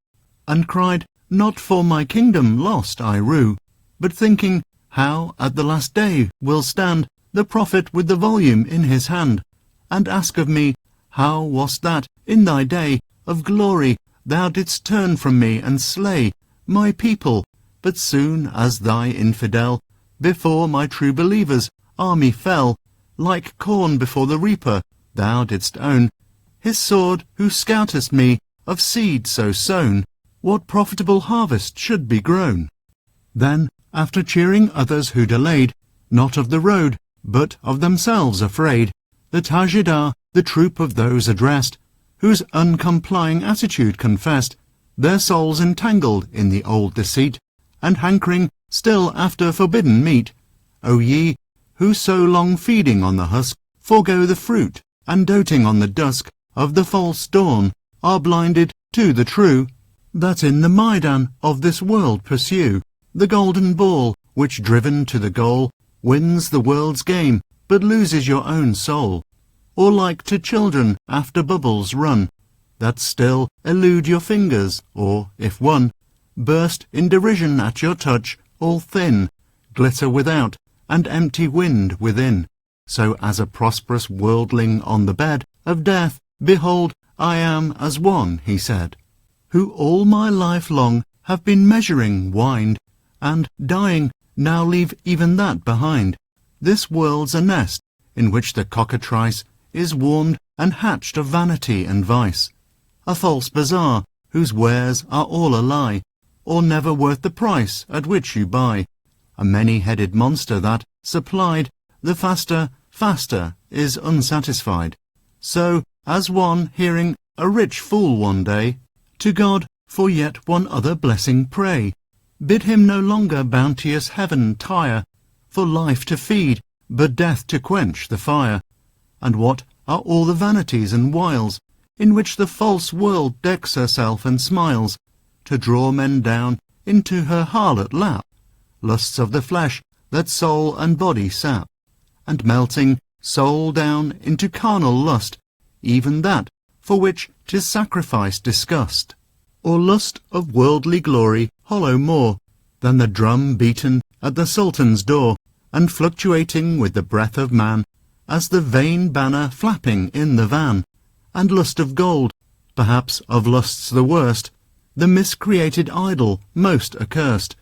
and cried, Not for my kingdom lost I rue, but thinking how at the last day will stand the prophet with the volume in his hand, and ask of me, how wast that in thy day of glory thou didst turn from me and slay my people, but soon as thy infidel before my true believers' army fell, like corn before the reaper, thou didst own his sword who scoutest me of seed so sown, what profitable harvest should be grown. Then, after cheering others who delayed, not of the road, but of themselves afraid, the Tajidar, the troop of those addressed, whose uncomplying attitude confessed their souls entangled in the old deceit, and hankering still after forbidden meat, O ye, who so long feeding on the husk, forego the fruit, and doting on the dusk of the false dawn, are blinded to the true, that in the Maidan of this world pursue the golden ball, which driven to the goal, wins the world's game, but loses your own soul. Or like to children after bubbles run, that still elude your fingers, or, if won, burst in derision at your touch, all thin, glitter without, and empty wind within. So as a prosperous worldling on the bed of death, behold, I am as one, he said, who all my life long have been measuring wind, and, dying, now leave even that behind. This world's a nest, in which the cockatrice is warmed and hatched of vanity and vice, a false bazaar, whose wares are all a lie, or never worth the price at which you buy, a many-headed monster that, supplied, the faster is unsatisfied. So, as one hearing a rich fool one day, to God for yet one other blessing pray, bid him no longer bounteous heaven tire, for life to feed, but death to quench the fire. And what are all the vanities and wiles, in which the false world decks herself and smiles, to draw men down into her harlot lap, lusts of the flesh that soul and body sap, and melting soul down into carnal lust, even that for which 'tis sacrifice disgust, or lust of worldly glory hollow more than the drum beaten at the Sultan's door, and fluctuating with the breath of man, as the vain banner flapping in the van, and lust of gold, perhaps of lusts the worst, the miscreated idol most accursed,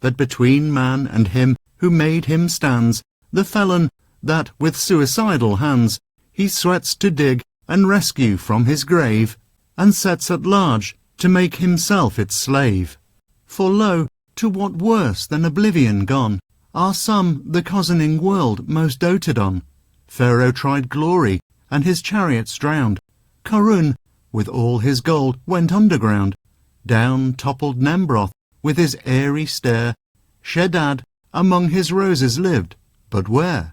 that between man and him who made him stands, the felon that with suicidal hands he sweats to dig and rescue from his grave, and sets at large to make himself its slave. For lo, to what worse than oblivion gone are some the cozening world most doted on. Pharaoh tried glory, and his chariots drowned. Karun, with all his gold, went underground. Down toppled Nembroth, with his airy stare. Shedad among his roses lived, but where?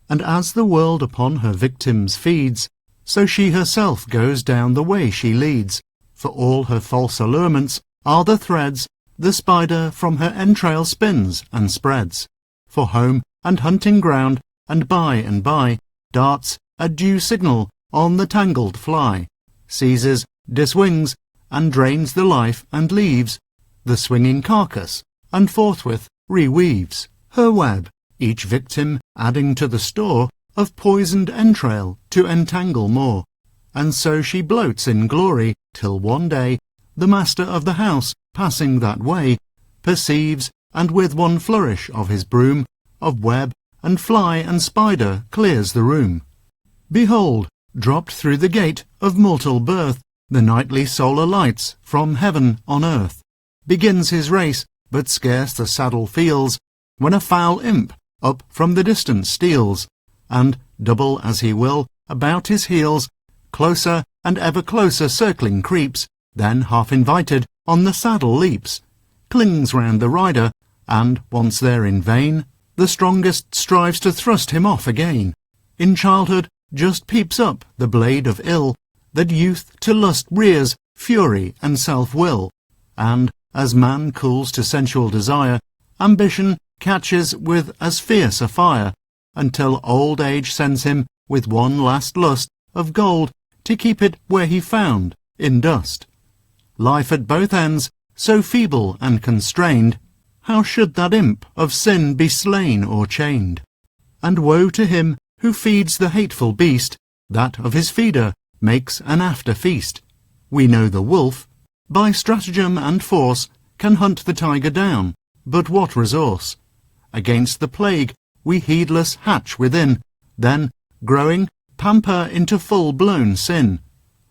And as the world upon her victims feeds, so she herself goes down the way she leads. For all her false allurements are the threads the spider from her entrail spins and spreads. For home and hunting ground, and by, darts a due signal on the tangled fly, seizes, diswings, and drains the life and leaves the swinging carcass, and forthwith reweaves her web, each victim adding to the store of poisoned entrail to entangle more. And so she bloats in glory, till one day the master of the house, passing that way, perceives, and with one flourish of his broom, of web and fly and spider clears the room. Behold, dropped through the gate of mortal birth, the nightly solar lights from heaven on earth. Begins his race, but scarce the saddle feels, when a foul imp up from the distance steals, and, double as he will, about his heels, closer and ever closer circling creeps, then half invited on the saddle leaps, clings round the rider, and, once there in vain, the strongest strives to thrust him off again. In childhood just peeps up the blade of ill, that youth to lust rears, fury and self-will, and, as man cools to sensual desire, ambition catches with as fierce a fire, until old age sends him with one last lust of gold to keep it where he found, in dust. Life at both ends, so feeble and constrained, how should that imp of sin be slain or chained? And woe to him who feeds the hateful beast, that of his feeder makes an after feast. We know the wolf, by stratagem and force, can hunt the tiger down, but what resource? Against the plague we heedless hatch within, then, growing, pamper into full-blown sin,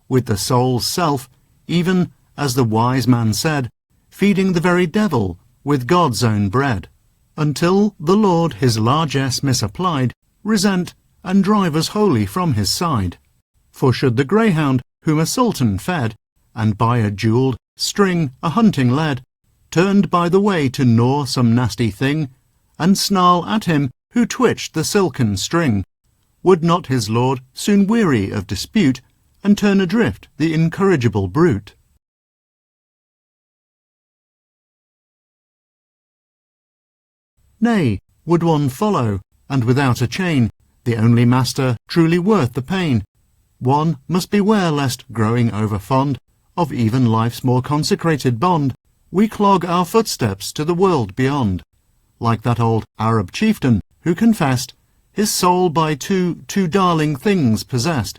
with the soul's self, even, as the wise man said, feeding the very devil with God's own bread, until the Lord his largesse misapplied, resent, and drive us wholly from his side. For should the greyhound, whom a sultan fed, and by a jewelled string a hunting led, turned by the way to gnaw some nasty thing, and snarl at him who twitched the silken string, would not his lord soon weary of dispute, and turn adrift the incorrigible brute? Nay, would one follow, and without a chain, the only master truly worth the pain, one must beware lest, growing over-fond of even life's more consecrated bond, we clog our footsteps to the world beyond, like that old Arab chieftain who confessed his soul by too darling things possessed,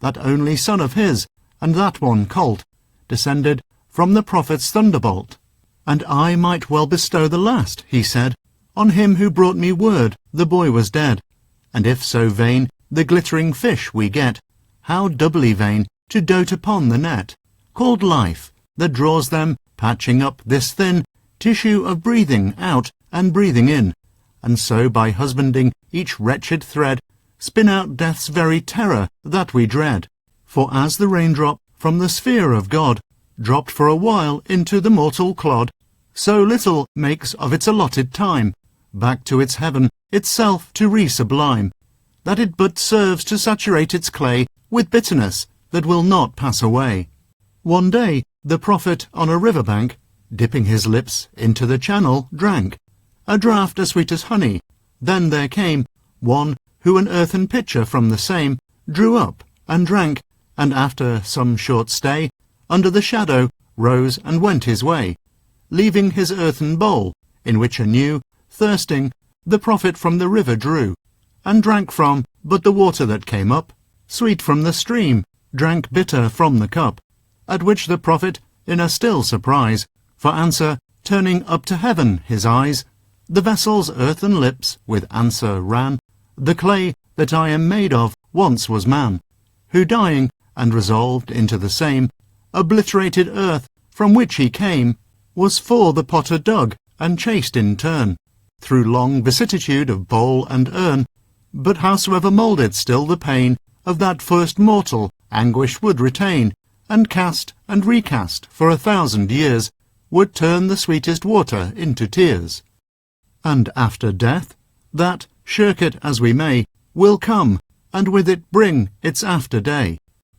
that only son of his, and that one colt, descended from the prophet's thunderbolt. And I might well bestow the last, he said, on him who brought me word the boy was dead. And if so vain the glittering fish we get, how doubly vain to dote upon the net, called life, that draws them, patching up this thin tissue of breathing out and breathing in, and so by husbanding each wretched thread, spin out death's very terror that we dread. For as the raindrop from the sphere of God, dropped for a while into the mortal clod, so little makes of its allotted time, back to its heaven itself to re-sublime, that it but serves to saturate its clay with bitterness that will not pass away. One day the prophet on a river bank, dipping his lips into the channel, drank a draught as sweet as honey. Then there came one who an earthen pitcher from the same drew up and drank, and after some short stay, under the shadow rose and went his way, leaving his earthen bowl, in which anew, thirsting, the prophet from the river drew, and drank from, but the water that came up, sweet from the stream, drank bitter from the cup, at which the prophet, in a still surprise, for answer, turning up to heaven his eyes, the vessel's earthen lips with answer ran, The clay that I am made of once was man, who dying, and resolved into the same, obliterated earth from which he came, was for the potter dug, and chased in turn, through long vicissitude of bowl and urn. But howsoever moulded still the pain of that first mortal anguish would retain, and cast and recast for 1,000 years, would turn the sweetest water into tears. And after death, that, shirk it as we may, will come, and with it bring its after day.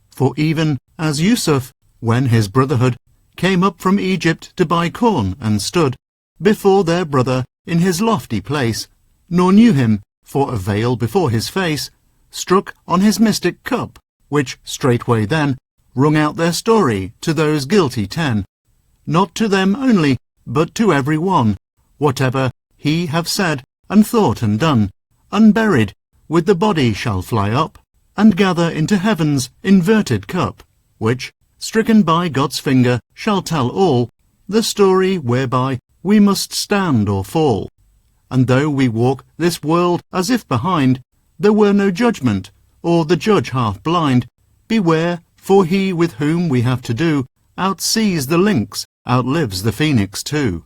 For even as Yusuf, when his brotherhood came up from Egypt to buy corn, and stood before their brother in his lofty place, nor knew him, for a veil before his face, struck on his mystic cup, which straightway then wrung out their story to those guilty 10. Not to them only, but to every one, whatever he have said, and thought, and done, unburied, with the body shall fly up, and gather into heaven's inverted cup, which, stricken by God's finger, shall tell all the story whereby we must stand or fall. And though we walk this world as if behind there were no judgment, or the judge half blind, beware, for he with whom we have to do outsees the lynx, outlives the phoenix too.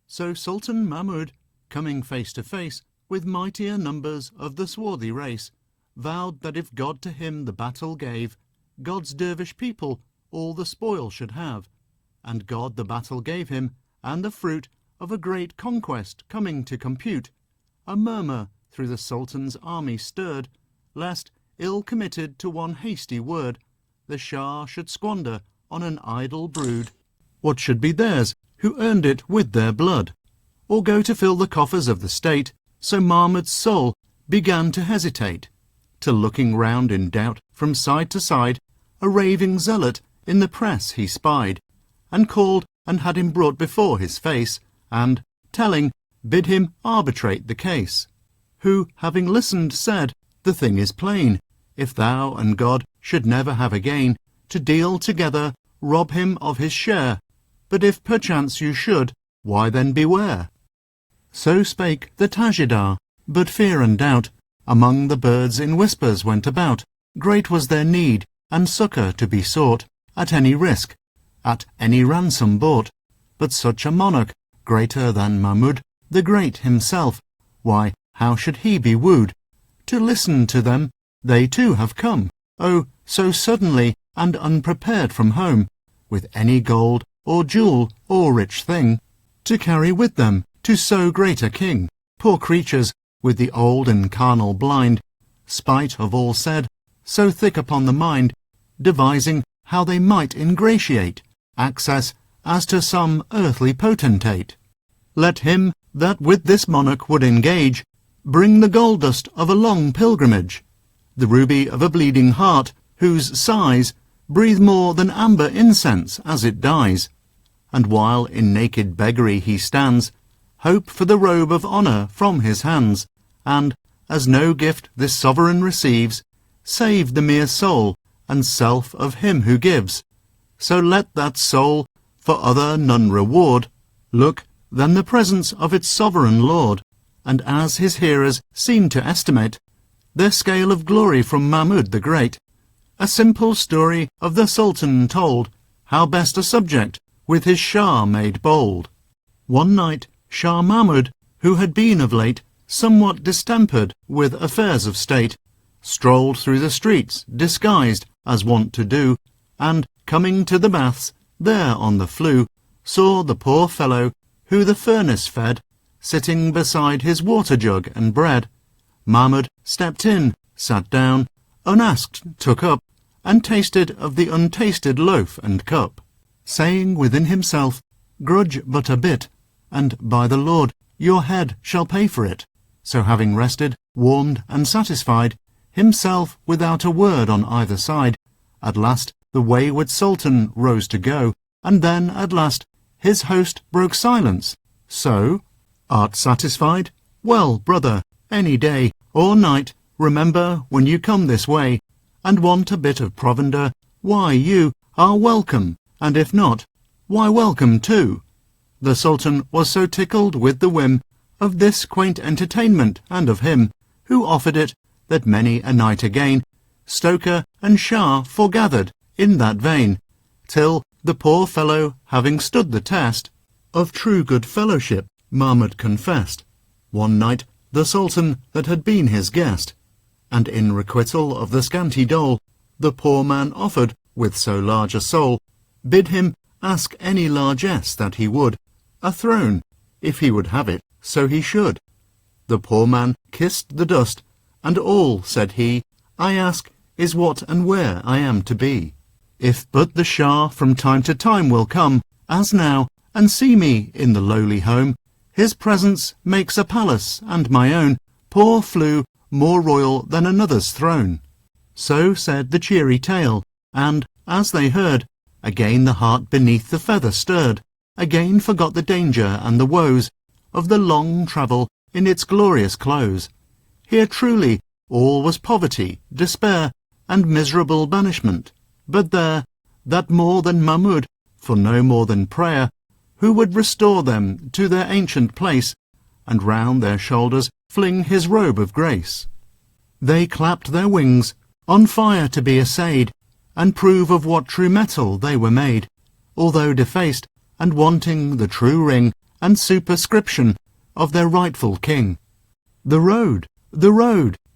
So Sultan Mahmud, coming face to face with mightier numbers of the swarthy race, vowed that if God to him the battle gave, God's dervish people all the spoil should have. And God the battle gave him, and the fruit of a great conquest coming to compute. A murmur through the Sultan's army stirred, lest, ill committed to one hasty word, the Shah should squander on an idle brood what should be theirs, who earned it with their blood, or go to fill the coffers of the state. So Mahmud's soul began to hesitate, till looking round in doubt from side to side, a raving zealot in the press he spied, and called and had him brought before his face, and, telling, bid him arbitrate the case. Who, having listened, said, the thing is plain, if thou and God should never have again to deal together, rob him of his share. But if perchance you should, why then beware. So spake the Tajidar, but fear and doubt among the birds in whispers went about. Great was their need, and succour to be sought, at any risk, at any ransom bought. But such a monarch, greater than Mahmud the Great himself, why, how should he be wooed? To listen to them, they too have come, oh, so suddenly and unprepared from home, with any gold or jewel or rich thing, to carry with them to so great a king. Poor creatures, with the old and carnal blind, spite of all said, so thick upon the mind, devising how they might ingratiate access as to some earthly potentate. Let him that with this monarch would engage bring the gold dust of a long pilgrimage, the ruby of a bleeding heart, whose sighs breathe more than amber incense as it dies. And while in naked beggary he stands, hope for the robe of honour from his hands, and, as no gift this sovereign receives, save the mere soul and self of him who gives. So let that soul for other none reward look than the presence of its sovereign Lord. And as his hearers seem to estimate their scale of glory from Mahmud the Great, a simple story of the Sultan told, how best a subject with his Shah made bold. One night Shah Mahmud, who had been of late somewhat distempered with affairs of state, strolled through the streets, disguised as wont to do, and, coming to the baths, there on the flue, saw the poor fellow, who the furnace fed, sitting beside his water-jug and bread. Mahmud stepped in, sat down, unasked took up, and tasted of the untasted loaf and cup, saying within himself, grudge but a bit, and by the Lord your head shall pay for it. So having rested, warmed, and satisfied, himself without a word on either side, at last the wayward Sultan rose to go, and then at last his host broke silence. So, art satisfied? Well, brother, any day or night, remember when you come this way, and want a bit of provender, why you are welcome, and if not, why welcome too. The Sultan was so tickled with the whim of this quaint entertainment and of him, who offered it, that many a night again Stoker and Shah foregathered in that vein, till the poor fellow, having stood the test of true good fellowship, Mahmud confessed, one night, the Sultan that had been his guest, and in requital of the scanty dole the poor man offered with so large a soul, bid him ask any largesse that he would, a throne, if he would have it, so he should. The poor man kissed the dust, and all, said he, I ask is what and where I am to be. If but the Shah from time to time will come, as now, and see me in the lowly home, his presence makes a palace, and my own poor flue more royal than another's throne. So said the cheery tale, and, as they heard, again the heart beneath the feather stirred, again forgot the danger and the woes of the long travel in its glorious close. Here truly all was poverty, despair, and miserable banishment, but there, that more than Mahmud, for no more than prayer, who would restore them to their ancient place, and round their shoulders fling his robe of grace. They clapped their wings, on fire to be assayed, and prove of what true metal they were made, although defaced, and wanting the true ring and superscription of their rightful king. The road,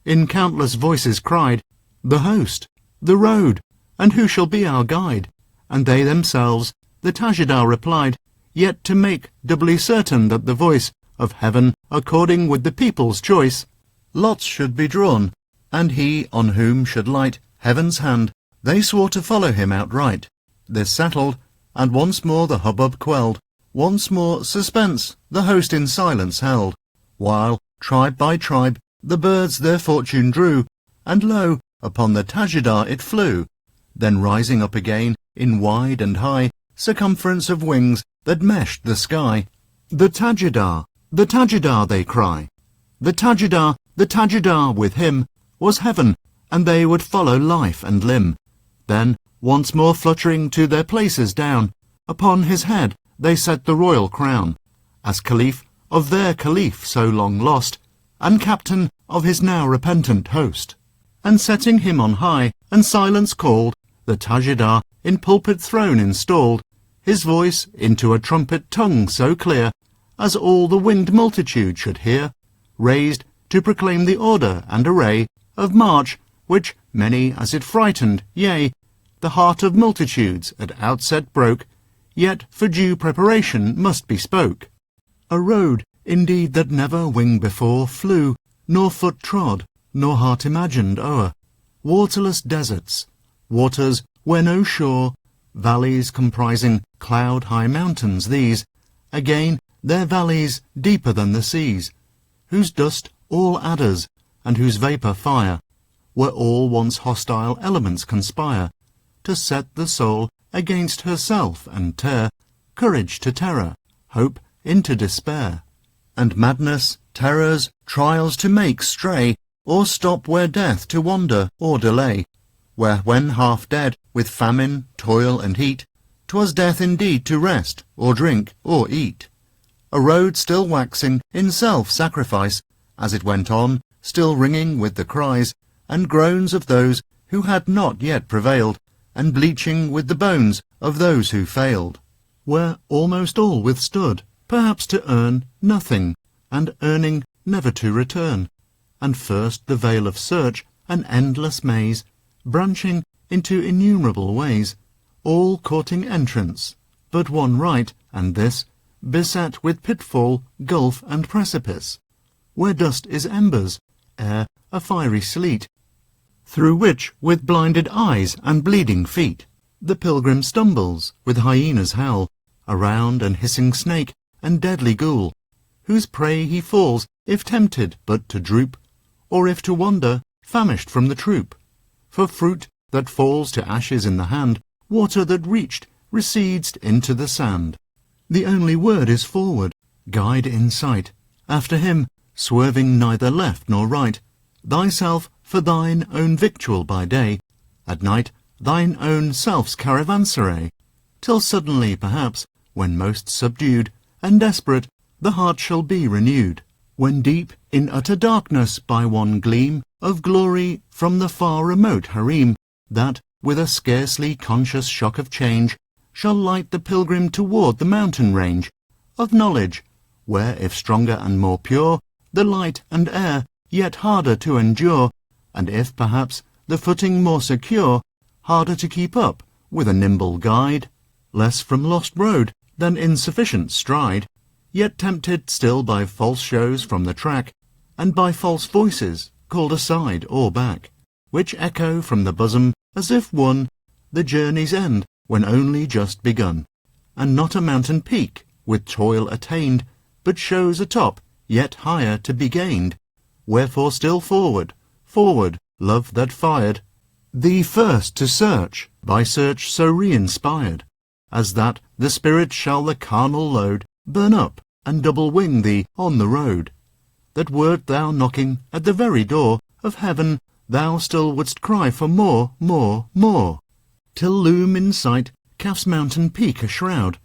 in countless voices cried, the host, the road, and who shall be our guide? And they themselves, the Tajidar replied, yet to make doubly certain that the voice of heaven, according with the people's choice, lots should be drawn, and he on whom should light heaven's hand, they swore to follow him outright. This settled, and once more the hubbub quelled, once more suspense the host in silence held, while, tribe by tribe, the birds their fortune drew, and lo, upon the Tajidar it flew, then rising up again in wide and high circumference of wings that meshed the sky. The Tajidar, they cry. The Tajidar with him was heaven, and they would follow life and limb. Then, once more fluttering to their places down, upon his head they set the royal crown, as Caliph of their Caliph so long lost, and captain of his now repentant host. And setting him on high, and silence called, the Tajidar in pulpit throne installed, his voice into a trumpet tongue so clear, as all the winged multitude should hear, raised to proclaim the order and array of march, which many as it frightened, yea, the heart of multitudes at outset broke, yet for due preparation must be spoke. A road, indeed, that never wing before flew, nor foot trod, nor heart imagined o'er, waterless deserts, waters where no shore, valleys comprising cloud-high mountains these, again their valleys deeper than the seas, whose dust all adders, and whose vapour fire, where all once hostile elements conspire, to set the soul against herself and tear courage to terror, hope into despair, and madness, terrors, trials to make stray, or stop where death to wander or delay, where when half dead with famine, toil and heat, 'twas death indeed to rest, or drink, or eat. A road still waxing in self-sacrifice, as it went on, still ringing with the cries and groans of those who had not yet prevailed, and bleaching with the bones of those who failed, where almost all withstood, perhaps to earn nothing, and earning never to return, and first the veil of search, an endless maze, branching into innumerable ways, all courting entrance, but one right, and this, beset with pitfall, gulf, and precipice, where dust is embers, air a fiery sleet, through which, with blinded eyes and bleeding feet, the pilgrim stumbles, with hyena's howl, around an hissing snake and deadly ghoul, whose prey he falls, if tempted but to droop, or if to wander, famished from the troop. For fruit that falls to ashes in the hand, water that reached, recedes into the sand. The only word is forward, guide in sight, after him, swerving neither left nor right, thyself for thine own victual by day, at night thine own self's caravanserai, till suddenly, perhaps, when most subdued and desperate, the heart shall be renewed, when deep in utter darkness by one gleam of glory from the far remote harem, that, with a scarcely conscious shock of change, shall light the pilgrim toward the mountain range of knowledge, where, if stronger and more pure, the light and air, yet harder to endure, and if, perhaps, the footing more secure, harder to keep up with a nimble guide, less from lost road than insufficient stride, yet tempted still by false shows from the track, and by false voices called aside or back, which echo from the bosom as if won the journey's end when only just begun, and not a mountain peak with toil attained, but shows a top yet higher to be gained. Wherefore still forward, forward, love that fired thee first to search, by search so re-inspired, as that the spirit shall the carnal load burn up and double wing thee on the road, that wert thou knocking at the very door of heaven, thou still wouldst cry for more, more, more, till loom in sight Calf's mountain peak a shroud,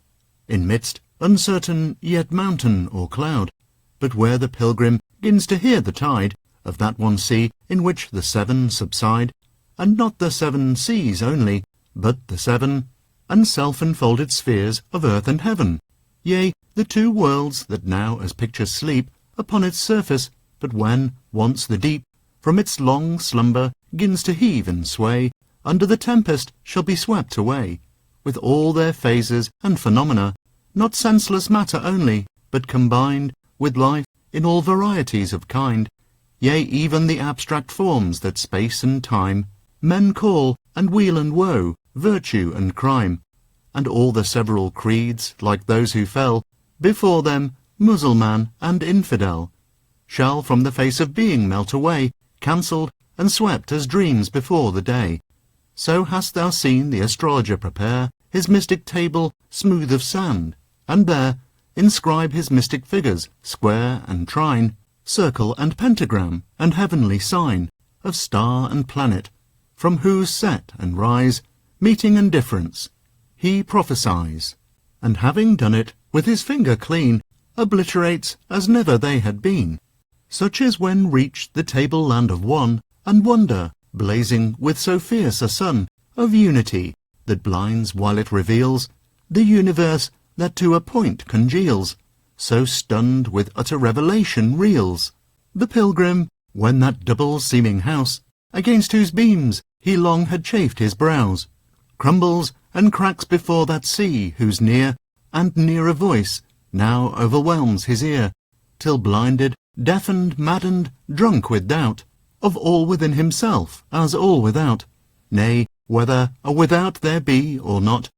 in midst uncertain yet mountain or cloud, but where the pilgrim gins to hear the tide of that one sea in which the seven subside, and not the seven seas only, but the seven and self-enfolded spheres of earth and heaven, yea, the two worlds that now as pictures sleep upon its surface, but when once the deep from its long slumber gins to heave and sway, under the tempest shall be swept away, with all their phases and phenomena, not senseless matter only, but combined with life in all varieties of kind, yea, even the abstract forms that space and time men call, and weal and woe, virtue and crime, and all the several creeds, like those who fell before them, Mussulman and infidel, shall from the face of being melt away, cancelled and swept as dreams before the day. So hast thou seen the astrologer prepare his mystic table smooth of sand, and there inscribe his mystic figures, square and trine, circle and pentagram, and heavenly sign, of star and planet, from whose set and rise, meeting and difference, he prophesies, and having done it with his finger clean, obliterates as never they had been. Such is when reached the table-land of one, and wonder, blazing with so fierce a sun, of unity, that blinds while it reveals the universe that to a point congeals, so stunned with utter revelation reels. The pilgrim, when that double-seeming house, against whose beams he long had chafed his brows, crumbles and cracks before that sea whose near and nearer voice now overwhelms his ear, till blinded, deafened, maddened, drunk with doubt, of all within himself as all without, nay, whether a without there be or not,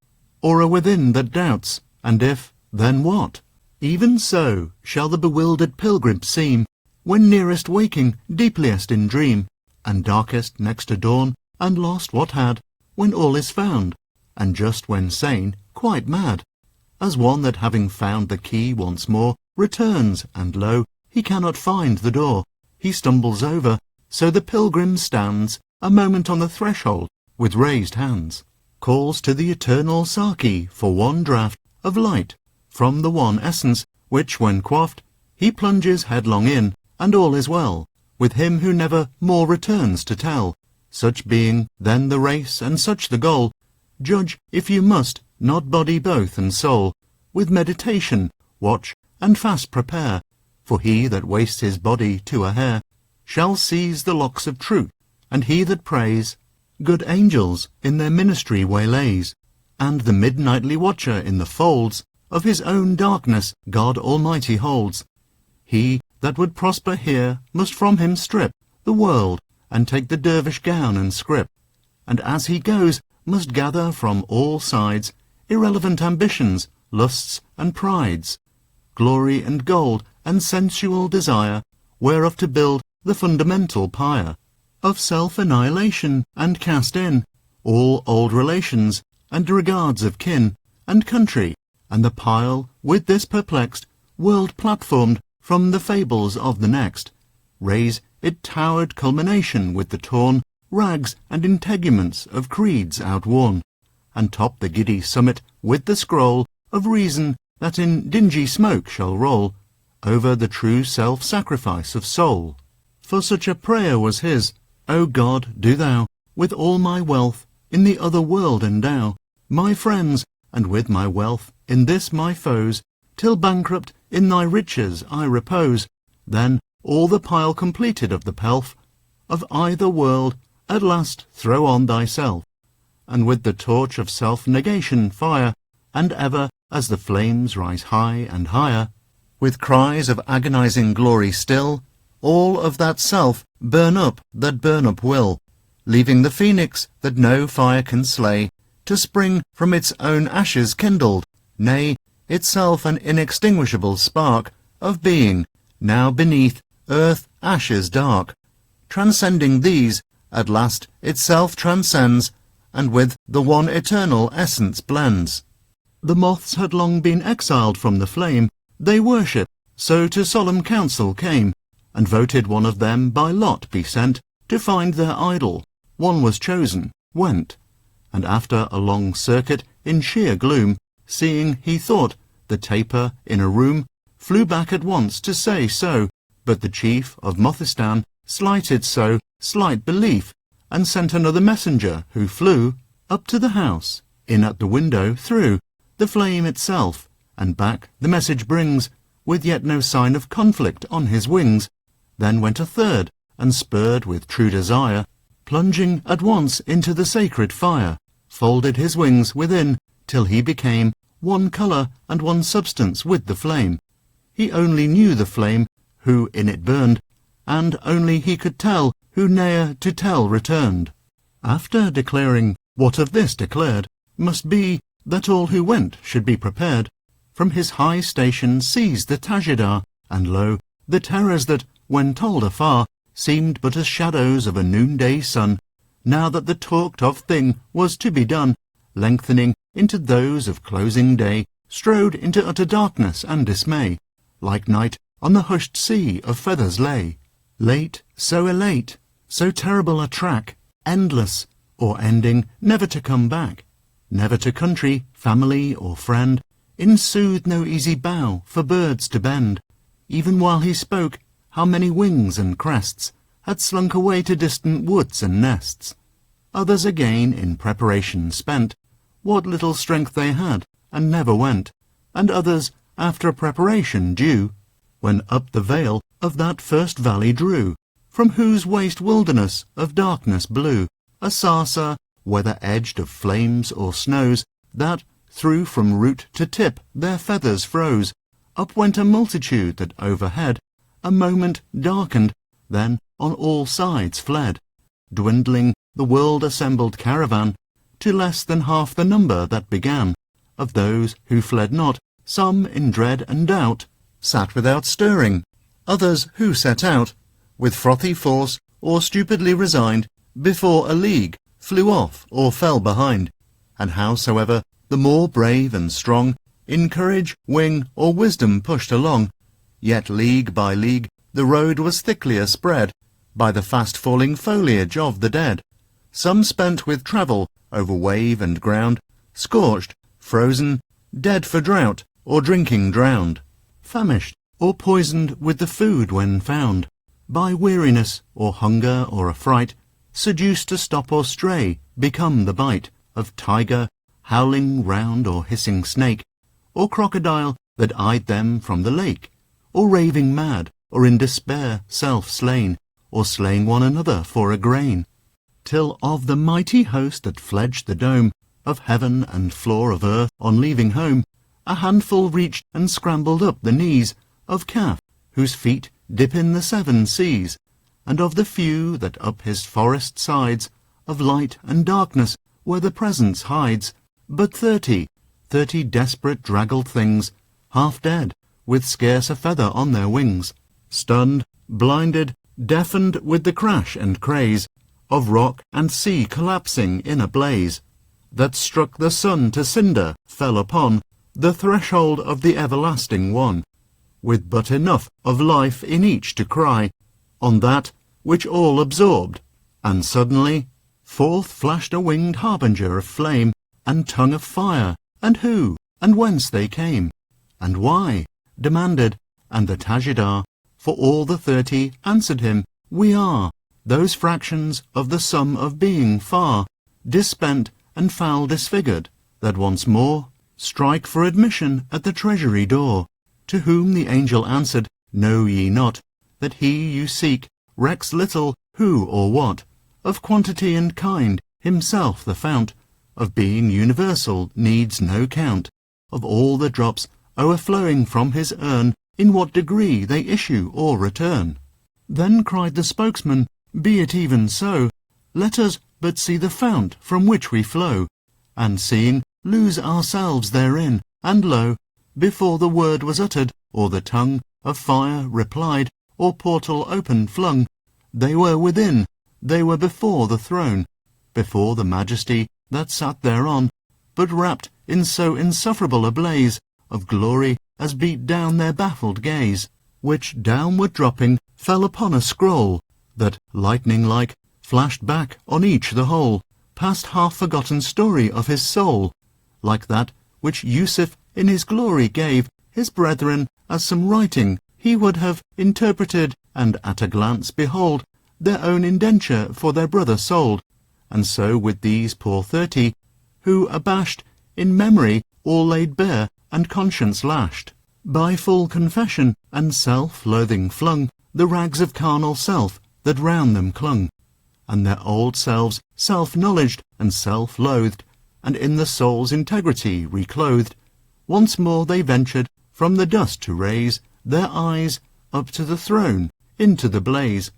or a within that doubts, and if, then what? Even so shall the bewildered pilgrim seem, when nearest waking, deepliest in dream, and darkest next to dawn, and lost what had, when all is found, and just when sane, quite mad, as one that having found the key once more, returns, and lo, he cannot find the door. He stumbles over, so the pilgrim stands a moment on the threshold, with raised hands, calls to the eternal Saki for one draught of light, from the one essence, which when quaffed, he plunges headlong in, and all is well, with him who never more returns to tell, such being then the race and such the goal. Judge, if you must, not body both and soul, with meditation, watch, and fast prepare, for he that wastes his body to a hair shall seize the locks of truth, and he that prays good angels in their ministry waylays, and the midnightly watcher in the folds of his own darkness God Almighty holds. He that would prosper here must from him strip the world, and take the dervish gown and scrip, and as he goes must gather from all sides irrelevant ambitions, lusts and prides, glory and gold and sensual desire, whereof to build the fundamental pyre of self-annihilation, and cast in all old relations and regards of kin and country, and the pile with this perplexed world platformed from the fables of the next, raise it towered culmination with the torn rags and integuments of creeds outworn, and top the giddy summit with the scroll of reason that in dingy smoke shall roll, over the true self-sacrifice of soul. For such a prayer was his, O God, do thou, with all my wealth, in the other world endow my friends, and with my wealth in this my foes, till bankrupt in thy riches I repose. Then all the pile completed of the pelf of either world at last throw on thyself, and with the torch of self-negation fire, and ever as the flames rise high and higher, with cries of agonizing glory still, all of that self burn up that burn up will, leaving the phoenix that no fire can slay, to spring from its own ashes kindled, nay, itself an inextinguishable spark of being, now beneath earth ashes dark. Transcending these, at last itself transcends, and with the one eternal essence blends. The moths had long been exiled from the flame they worship, so to solemn council came, and voted one of them by lot be sent to find their idol. One was chosen, went, and after a long circuit in sheer gloom, seeing, he thought, the taper in a room, flew back at once to say so, but the chief of Mothistan slighted so slight belief, and sent another messenger, who flew up to the house, in at the window through the flame itself, and back the message brings, with yet no sign of conflict on his wings. Then went a third, and spurred with true desire, plunging at once into the sacred fire, folded his wings within, till he became one colour and one substance with the flame. He only knew the flame, who in it burned, and only he could tell, who ne'er to tell returned. After declaring what of this declared, must be that all who went should be prepared. From his high station seized the Tajidar, and lo, the terrors that, when told afar, seemed but as shadows of a noonday sun, now that the talked-of thing was to be done, lengthening into those of closing day, strode into utter darkness and dismay, like night on the hushed sea of feathers lay. Late, so elate, so terrible a track, endless, or ending, never to come back, never to country, family, or friend, in sooth no easy bough for birds to bend. Even while he spoke, how many wings and crests had slunk away to distant woods and nests. Others again in preparation spent what little strength they had, and never went, and others after a preparation due, when up the vale of that first valley drew, from whose waste wilderness of darkness blew a sarsa, whether edged of flames or snows, that through from root to tip their feathers froze. Up went a multitude that overhead a moment darkened, then on all sides fled, dwindling the world-assembled caravan to less than half the number that began. Of those who fled not, some in dread and doubt sat without stirring, others who set out with frothy force, or stupidly resigned, before a league flew off or fell behind. And howsoever the more brave and strong in courage, wing, or wisdom pushed along, yet league by league the road was thicklier spread by the fast-falling foliage of the dead. Some spent with travel over wave and ground, scorched, frozen, dead for drought, or drinking drowned, famished, or poisoned with the food when found, by weariness, or hunger, or affright, seduced to stop or stray, become the bite of tiger, howling round, or hissing snake, or crocodile that eyed them from the lake, or raving mad, or in despair self-slain, or slaying one another for a grain, till of the mighty host that fledged the dome of heaven and floor of earth on leaving home, a handful reached and scrambled up the knees of calf, whose feet dip in the seven seas, and of the few that up his forest sides of light and darkness where the presence hides, but 30 desperate draggled things, half dead, with scarce a feather on their wings, stunned, blinded, deafened with the crash and craze of rock and sea collapsing in a blaze, that struck the sun to cinder, fell upon the threshold of the everlasting one, with but enough of life in each to cry on that which all absorbed, and suddenly forth flashed a winged harbinger of flame and tongue of fire, and who and whence they came, and why, demanded, and the tajidar, for all the 30 answered him, we are those fractions of the sum of being far, disspent and foul disfigured, that once more strike for admission at the treasury door. To whom the angel answered, know ye not, that he you seek recks little who or what, of quantity and kind, himself the fount, of being universal needs no count, of all the drops o'erflowing from his urn, in what degree they issue or return. Then cried the spokesman, be it even so, let us but see the fount from which we flow, and seeing, lose ourselves therein, and lo, before the word was uttered, or the tongue of fire replied, or portal open flung, they were within, they were before the throne, before the majesty that sat thereon, but wrapped in so insufferable a blaze of glory as beat down their baffled gaze, which downward dropping fell upon a scroll, that lightning-like flashed back on each the whole, past half-forgotten story of his soul, like that which Yusuf in his glory gave his brethren as some writing he would have interpreted, and at a glance behold their own indenture for their brother sold. And so with these poor 30, who abashed in memory all laid bare and conscience lashed, by full confession and self-loathing flung the rags of carnal self that round them clung, and their old selves self-knowledged and self-loathed, and in the soul's integrity reclothed, once more they ventured from the dust to raise their eyes up to the throne, into the blaze,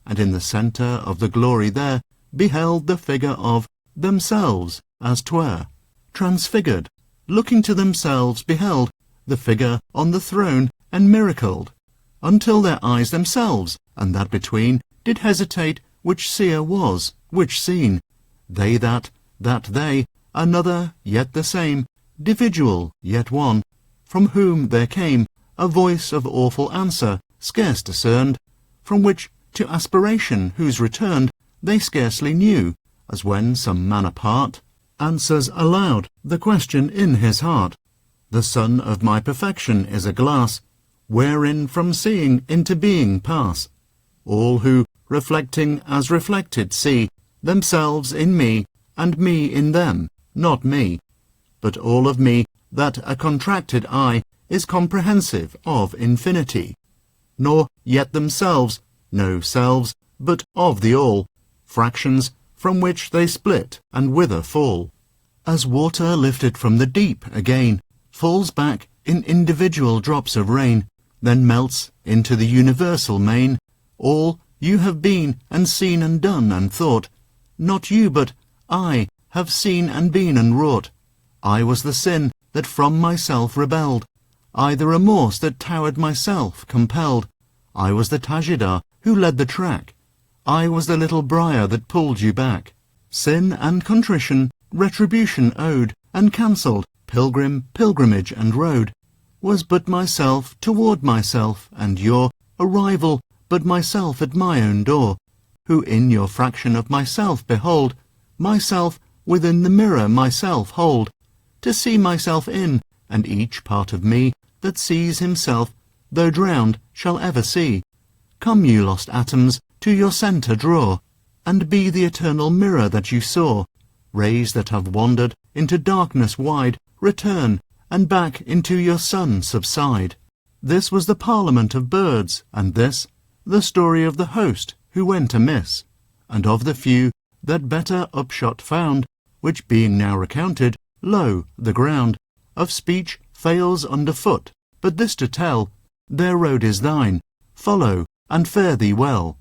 and in the centre of the glory there beheld the figure of themselves as 'twere, transfigured, looking to themselves beheld the figure on the throne and miracled, until their eyes themselves, and that between, did hesitate which seer was, which seen, they that they, another yet the same, individual yet one, from whom there came a voice of awful answer, scarce discerned, from which to aspiration whose returned they scarcely knew, as when some man apart answers aloud the question in his heart. The sun of my perfection is a glass, wherein from seeing into being pass all who, reflecting as reflected, see themselves in me, and me in them, not me, but all of me that a contracted eye is comprehensive of infinity, nor yet themselves, no selves, but of the all, fractions from which they split and wither fall. As water lifted from the deep again falls back in individual drops of rain, then melts into the universal main, all you have been and seen and done and thought, not you but I have seen and been and wrought. I was the sin that from myself rebelled, I the remorse that towered myself compelled, I was the tajidar who led the track, I was the little briar that pulled you back. Sin and contrition, retribution owed, and cancelled, pilgrimage and road, was but myself toward myself, and your arrival but myself at my own door, who in your fraction of myself behold, myself within the mirror myself hold, to see myself in, and each part of me that sees himself, though drowned, shall ever see. Come, you lost atoms, to your centre draw, and be the eternal mirror that you saw. Rays that have wandered into darkness wide, return, and back into your sun subside. This was the parliament of birds, and this the story of the host who went amiss, and of the few that better upshot found, which being now recounted, lo, the ground of speech fails under foot, but this to tell, their road is thine, follow, and fare thee well.